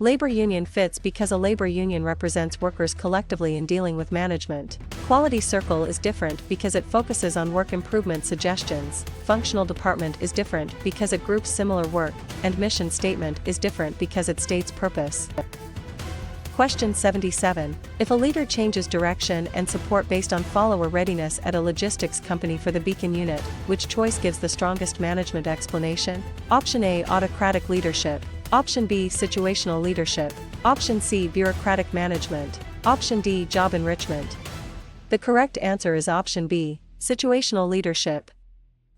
Labor union fits because a labor union represents workers collectively in dealing with management. Quality circle is different because it focuses on work improvement suggestions. Functional department is different because it groups similar work, and mission statement is different because it states purpose. Question 77. If a leader changes direction and support based on follower readiness at a logistics company for the beacon unit, which choice gives the strongest management explanation? Option A, autocratic leadership. Option B, situational leadership. Option C, bureaucratic management. Option D, job enrichment. The correct answer is option B, situational leadership.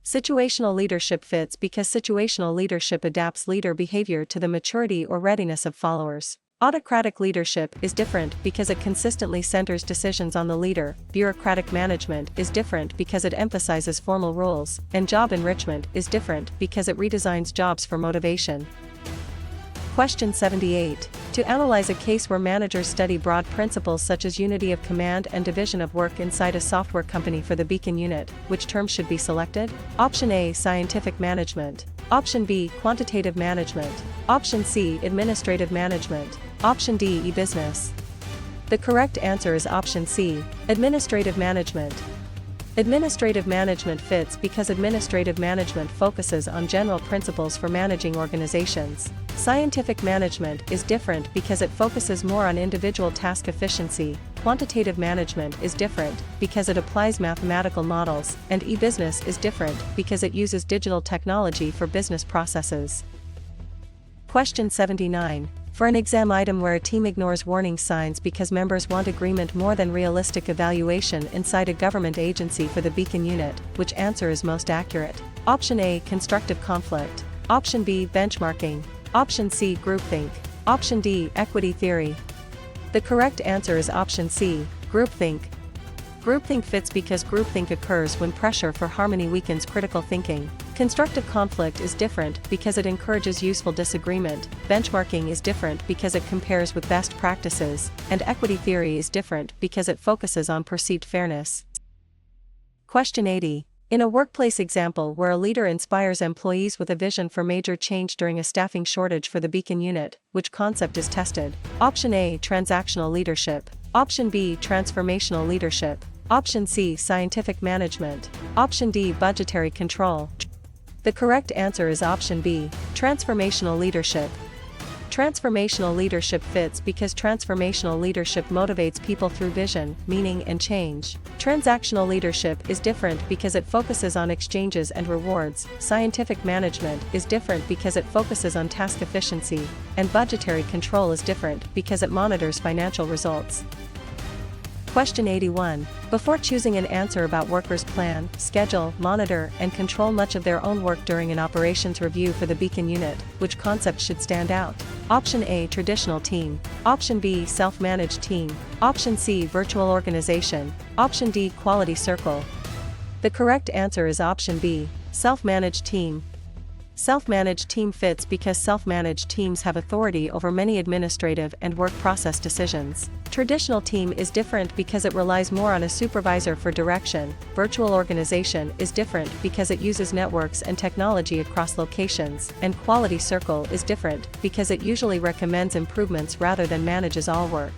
Situational leadership fits because situational leadership adapts leader behavior to the maturity or readiness of followers. Autocratic leadership is different because it consistently centers decisions on the leader. Bureaucratic management is different because it emphasizes formal rules, and job enrichment is different because it redesigns jobs for motivation. Question 78. To analyze a case where managers study broad principles such as unity of command and division of work inside a software company for the beacon unit, which term should be selected? Option A, scientific management. Option B, quantitative management. Option C, administrative management. Option D, e-business. The correct answer is option C, administrative management. Administrative management fits because administrative management focuses on general principles for managing organizations. Scientific management is different because it focuses more on individual task efficiency. Quantitative management is different because it applies mathematical models, and e-business is different because it uses digital technology for business processes. Question 79. For an exam item where a team ignores warning signs because members want agreement more than realistic evaluation inside a government agency for the beacon unit, which answer is most accurate? Option A, constructive conflict. Option B, benchmarking. Option C, groupthink. Option D, equity theory. The correct answer is option C, groupthink. Groupthink fits because groupthink occurs when pressure for harmony weakens critical thinking. Constructive conflict is different because it encourages useful disagreement. Benchmarking is different because it compares with best practices, and equity theory is different because it focuses on perceived fairness. Question 80. In a workplace example where a leader inspires employees with a vision for major change during a staffing shortage for the beacon unit, which concept is tested? Option A, transactional leadership. Option B, transformational leadership. Option C, scientific management. Option D, budgetary control. The correct answer is option B, transformational leadership. Transformational leadership fits because transformational leadership motivates people through vision, meaning, and change. Transactional leadership is different because it focuses on exchanges and rewards. Scientific management is different because it focuses on task efficiency, and budgetary control is different because it monitors financial results. Question 81. Before choosing an answer about workers plan, schedule, monitor, and control much of their own work during an operations review for the beacon unit, which concept should stand out? Option A, traditional team. Option B, self-managed team. Option C, virtual organization. Option D, quality circle. The correct answer is option B, self-managed team. Self-managed team fits because self-managed teams have authority over many administrative and work process decisions. Traditional team is different because it relies more on a supervisor for direction. Virtual organization is different because it uses networks and technology across locations, and quality circle is different because it usually recommends improvements rather than manages all work.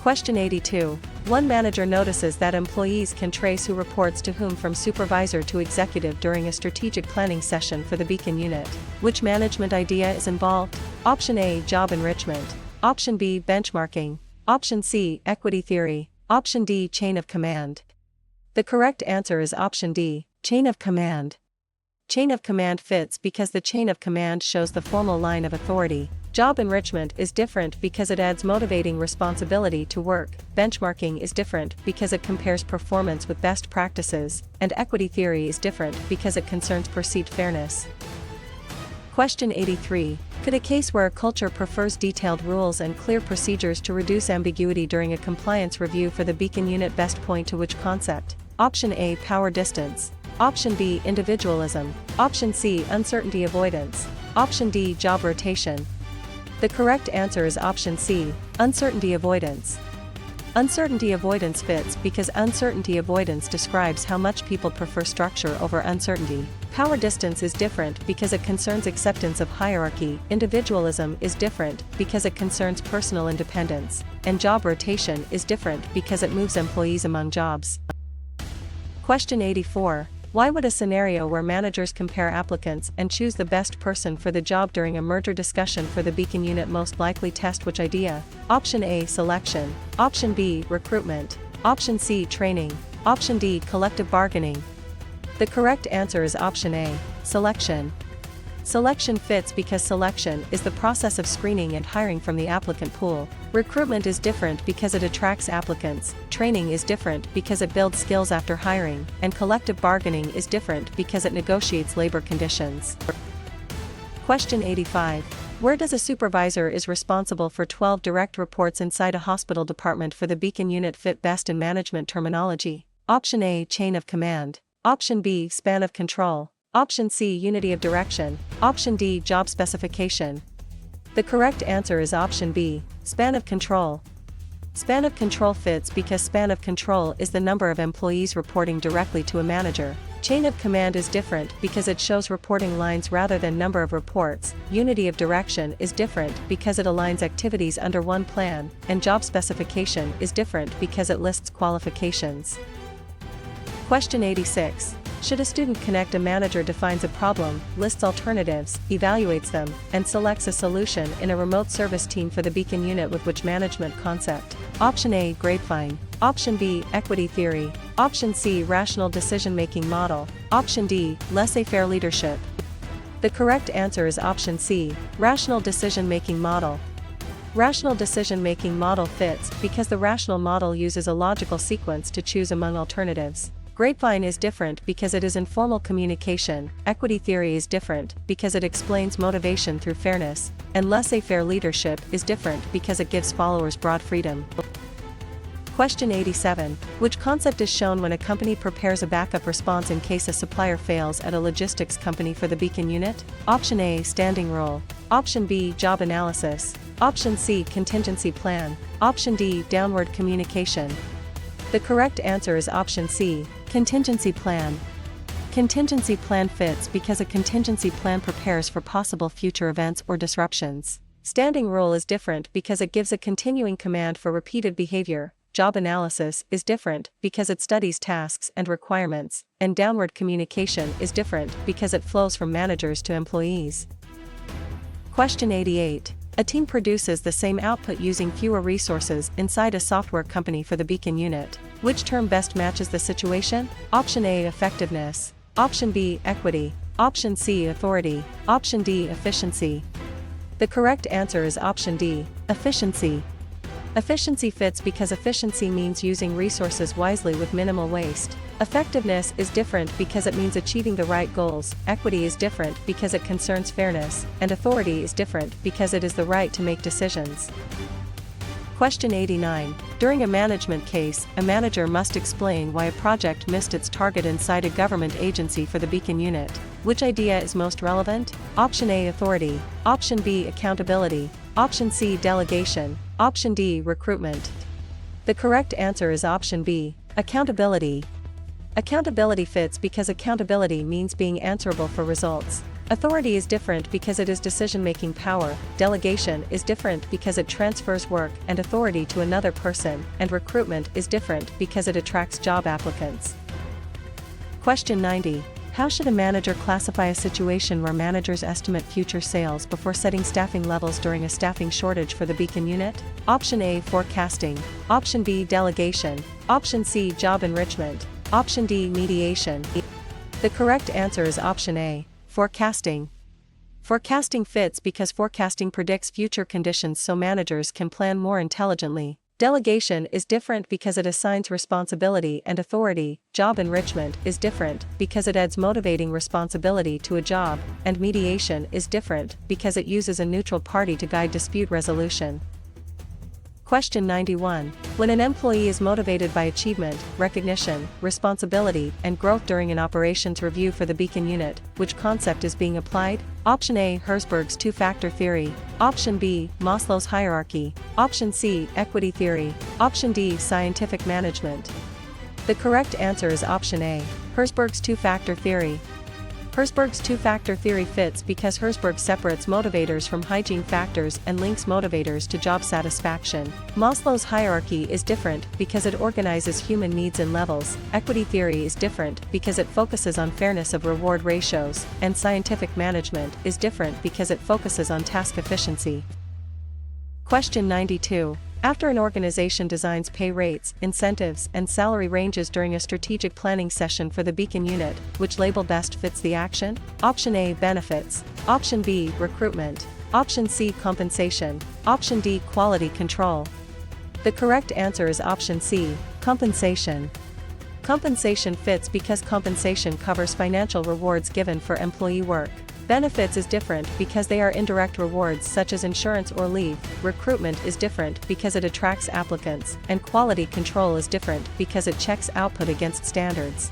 Question 82. One manager notices that employees can trace who reports to whom from supervisor to executive during a strategic planning session for the beacon unit. Which management idea is involved? Option A, job enrichment. Option B, benchmarking. Option C, equity theory. Option D, chain of command. The correct answer is option D, chain of command. Chain of command fits because the chain of command shows the formal line of authority. Job enrichment is different because it adds motivating responsibility to work. Benchmarking is different because it compares performance with best practices, and equity theory is different because it concerns perceived fairness. Question 83. Could a case where a culture prefers detailed rules and clear procedures to reduce ambiguity during a compliance review for the beacon unit best point to which concept? Option A, power distance. Option B, individualism. Option C, uncertainty avoidance. Option D, job rotation. The correct answer is option C, uncertainty avoidance. Uncertainty avoidance fits because uncertainty avoidance describes how much people prefer structure over uncertainty. Power distance is different because it concerns acceptance of hierarchy. Individualism is different because it concerns personal independence. And job rotation is different because it moves employees among jobs. Question 84. Why would a scenario where managers compare applicants and choose the best person for the job during a merger discussion for the Beacon unit most likely test which idea? Option A, selection. Option B, recruitment. Option C, training. Option D, collective bargaining. The correct answer is option A, selection. Selection fits because selection is the process of screening and hiring from the applicant pool. Recruitment is different because it attracts applicants, training is different because it builds skills after hiring, and collective bargaining is different because it negotiates labor conditions. Question 85. Where does a supervisor is responsible for 12 direct reports inside a hospital department for the Beacon unit fit best in management terminology? Option A, chain of command. Option B, span of control. Option C, unity of direction. Option D, job specification. The correct answer is option B, span of control. Span of control fits because span of control is the number of employees reporting directly to a manager. Chain of command is different because it shows reporting lines rather than number of reports. Unity of direction is different because it aligns activities under one plan, and job specification is different because it lists qualifications. Question 86. Should a student connect? A manager defines a problem, lists alternatives, evaluates them, and selects a solution in a remote service team for the Beacon unit with which management concept? Option A, grapevine. Option B, equity theory. Option C, rational decision-making model. Option D, laissez-faire leadership. The correct answer is option C, rational decision-making model. Rational decision-making model fits because the rational model uses a logical sequence to choose among alternatives. Grapevine is different because it is informal communication. Equity theory is different because it explains motivation through fairness, and laissez-faire leadership is different because it gives followers broad freedom. Question 87. Which concept is shown when a company prepares a backup response in case a supplier fails at a logistics company for the Beacon unit? Option A, standing rule. Option B, job analysis. Option C, contingency plan. Option D, downward communication. The correct answer is option C, contingency plan. Contingency plan fits because a contingency plan prepares for possible future events or disruptions. Standing rule is different because it gives a continuing command for repeated behavior. Job analysis is different because it studies tasks and requirements, and downward communication is different because it flows from managers to employees. Question 88. A team produces the same output using fewer resources inside a software company for the Beacon unit. Which term best matches the situation? Option A, effectiveness. Option B, equity. Option C, authority. Option D, efficiency. The correct answer is option D, efficiency. Efficiency fits because efficiency means using resources wisely with minimal waste. Effectiveness is different because it means achieving the right goals. Equity is different because it concerns fairness, and authority is different because it is the right to make decisions. Question 89. During a management case, a manager must explain why a project missed its target inside a government agency for the Beacon unit. Which idea is most relevant? Option A, authority. Option B, accountability. Option C, delegation. Option D, recruitment. The correct answer is option B, accountability. Accountability fits because accountability means being answerable for results. Authority is different because it is decision-making power. Delegation is different because it transfers work and authority to another person, and recruitment is different because it attracts job applicants. Question 90. How should a manager classify a situation where managers estimate future sales before setting staffing levels during a staffing shortage for the Beacon unit? Option A, forecasting. Option B, delegation. Option C, job enrichment. Option D, mediation. The correct answer is option A, forecasting. Forecasting fits because forecasting predicts future conditions so managers can plan more intelligently. Delegation is different because it assigns responsibility and authority. Job enrichment is different because it adds motivating responsibility to a job, and mediation is different because it uses a neutral party to guide dispute resolution. Question 91. When an employee is motivated by achievement, recognition, responsibility, and growth during an operations review for the Beacon unit, which concept is being applied? Option A, Herzberg's two-factor theory. Option B, Maslow's hierarchy. Option C, equity theory. Option D, scientific management. The correct answer is option A, Herzberg's two-factor theory. Herzberg's two-factor theory fits because Herzberg separates motivators from hygiene factors and links motivators to job satisfaction. Maslow's hierarchy is different because it organizes human needs in levels. Equity theory is different because it focuses on fairness of reward ratios, and scientific management is different because it focuses on task efficiency. Question 92. After an organization designs pay rates, incentives, and salary ranges during a strategic planning session for the Beacon unit, which label best fits the action? Option A, benefits. Option B, recruitment. Option C, compensation. Option D, quality control. The correct answer is option C, compensation. Compensation fits because compensation covers financial rewards given for employee work. Benefits is different because they are indirect rewards such as insurance or leave. Recruitment is different because it attracts applicants, and quality control is different because it checks output against standards.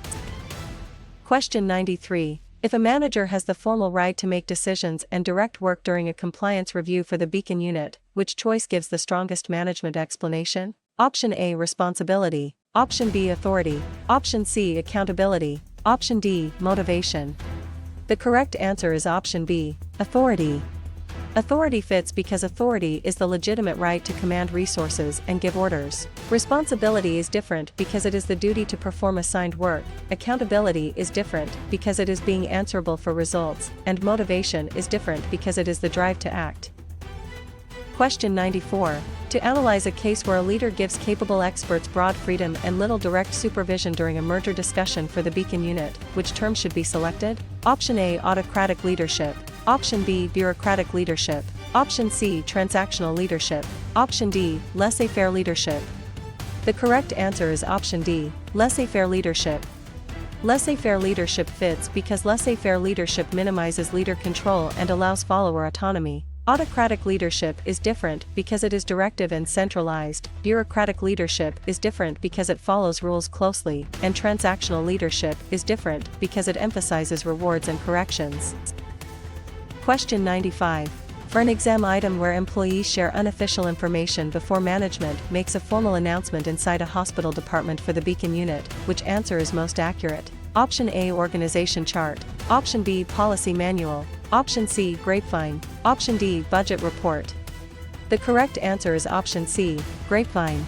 Question 93. If a manager has the formal right to make decisions and direct work during a compliance review for the Beacon unit, which choice gives the strongest management explanation? Option A, responsibility. Option B, authority. Option C, accountability. Option D, motivation. The correct answer is option B, authority. Authority fits because authority is the legitimate right to command resources and give orders. Responsibility is different because it is the duty to perform assigned work. Accountability is different because it is being answerable for results, and motivation is different because it is the drive to act. Question 94. To analyze a case where a leader gives capable experts broad freedom and little direct supervision during a merger discussion for the Beacon unit, which term should be selected? Option A, autocratic leadership. Option B, bureaucratic leadership. Option C, transactional leadership. Option D, laissez-faire leadership. The correct answer is option D, laissez-faire leadership. Laissez-faire leadership fits because laissez-faire leadership minimizes leader control and allows follower autonomy. Autocratic leadership is different because it is directive and centralized. Bureaucratic leadership is different because it follows rules closely, and transactional leadership is different because it emphasizes rewards and corrections. Question 95. For an exam item where employees share unofficial information before management makes a formal announcement inside a hospital department for the Beacon unit, which answer is most accurate? Option A, organization chart. Option B, policy manual. Option C, grapevine. Option D, budget report. The correct answer is option C, grapevine.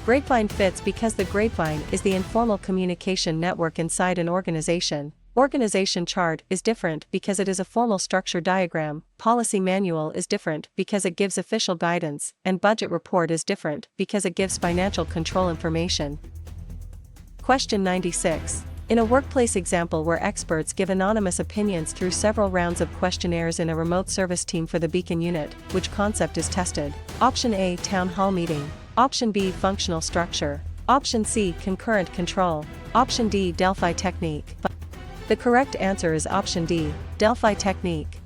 Grapevine fits because the grapevine is the informal communication network inside an organization. Organization chart is different because it is a formal structure diagram. Policy manual is different because it gives official guidance, and budget report is different because it gives financial control information. Question 96. In a workplace example where experts give anonymous opinions through several rounds of questionnaires in a remote service team for the Beacon unit, which concept is tested? Option A, town hall meeting. Option B, functional structure. Option C, concurrent control. Option D, Delphi technique. The correct answer is option D, Delphi technique.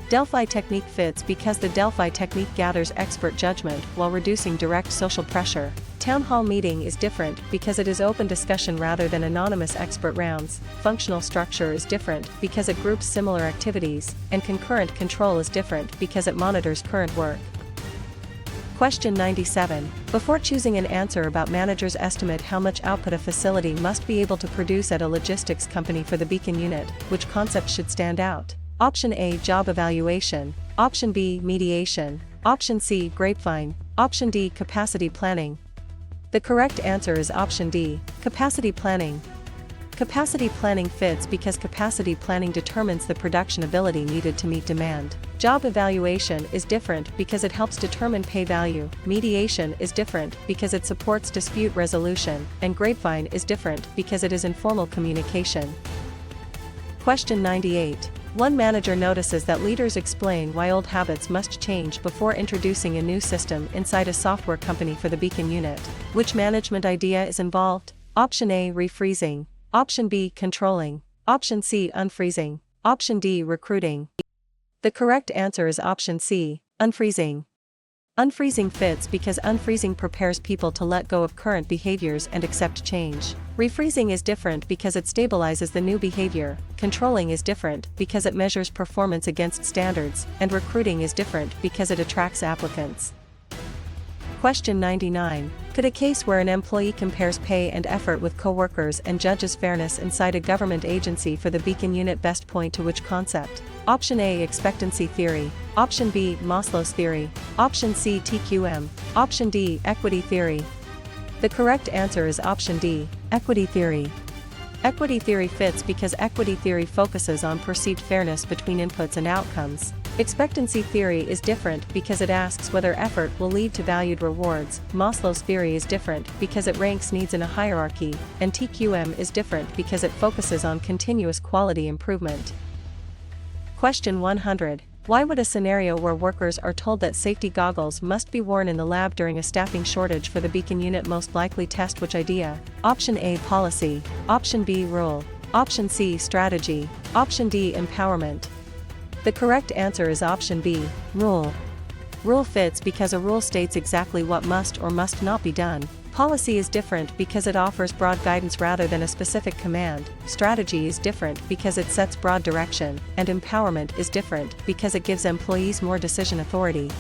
Delphi technique fits because the Delphi technique gathers expert judgment while reducing direct social pressure. Town hall meeting is different because it is open discussion rather than anonymous expert rounds. Functional structure is different because it groups similar activities, and concurrent control is different because it monitors current work. Question 97. Before choosing an answer about managers estimate how much output a facility must be able to produce at a logistics company for the Beacon unit, which concept should stand out? Option A, job evaluation. Option B, mediation. Option C, grapevine. Option D, capacity planning. The correct answer is option D, capacity planning. Capacity planning fits because capacity planning determines the production ability needed to meet demand. Job evaluation is different because it helps determine pay value. Mediation is different because it supports dispute resolution, and grapevine is different because it is informal communication. Question 98. One manager notices that leaders explain why old habits must change before introducing a new system inside a software company for the Beacon unit. Which management idea is involved? Option A, refreezing. Option B, controlling. Option C, unfreezing. Option D, recruiting. The correct answer is option C, unfreezing. Unfreezing fits because unfreezing prepares people to let go of current behaviors and accept change. Refreezing is different because it stabilizes the new behavior, controlling is different because it measures performance against standards, and recruiting is different because it attracts applicants. Question 99. Could a case where an employee compares pay and effort with coworkers and judges fairness inside a government agency for the Beacon Unit best point to which concept? Option A. Expectancy theory. Option B. Maslow's theory. Option C. TQM. Option D. Equity theory. The correct answer is option D. Equity theory. Equity theory fits because equity theory focuses on perceived fairness between inputs and outcomes. Expectancy theory is different because it asks whether effort will lead to valued rewards. Maslow's theory is different because it ranks needs in a hierarchy, and TQM is different because it focuses on continuous quality improvement. Question 100. Why would a scenario where workers are told that safety goggles must be worn in the lab during a staffing shortage for the Beacon Unit most likely test which idea? Option A. Policy. Option B. Rule. Option C. Strategy. Option D. Empowerment. The correct answer is option B. Rule. Rule fits because a rule states exactly what must or must not be done. Policy is different because it offers broad guidance rather than a specific command. Strategy is different because it sets broad direction, and empowerment is different because it gives employees more decision authority.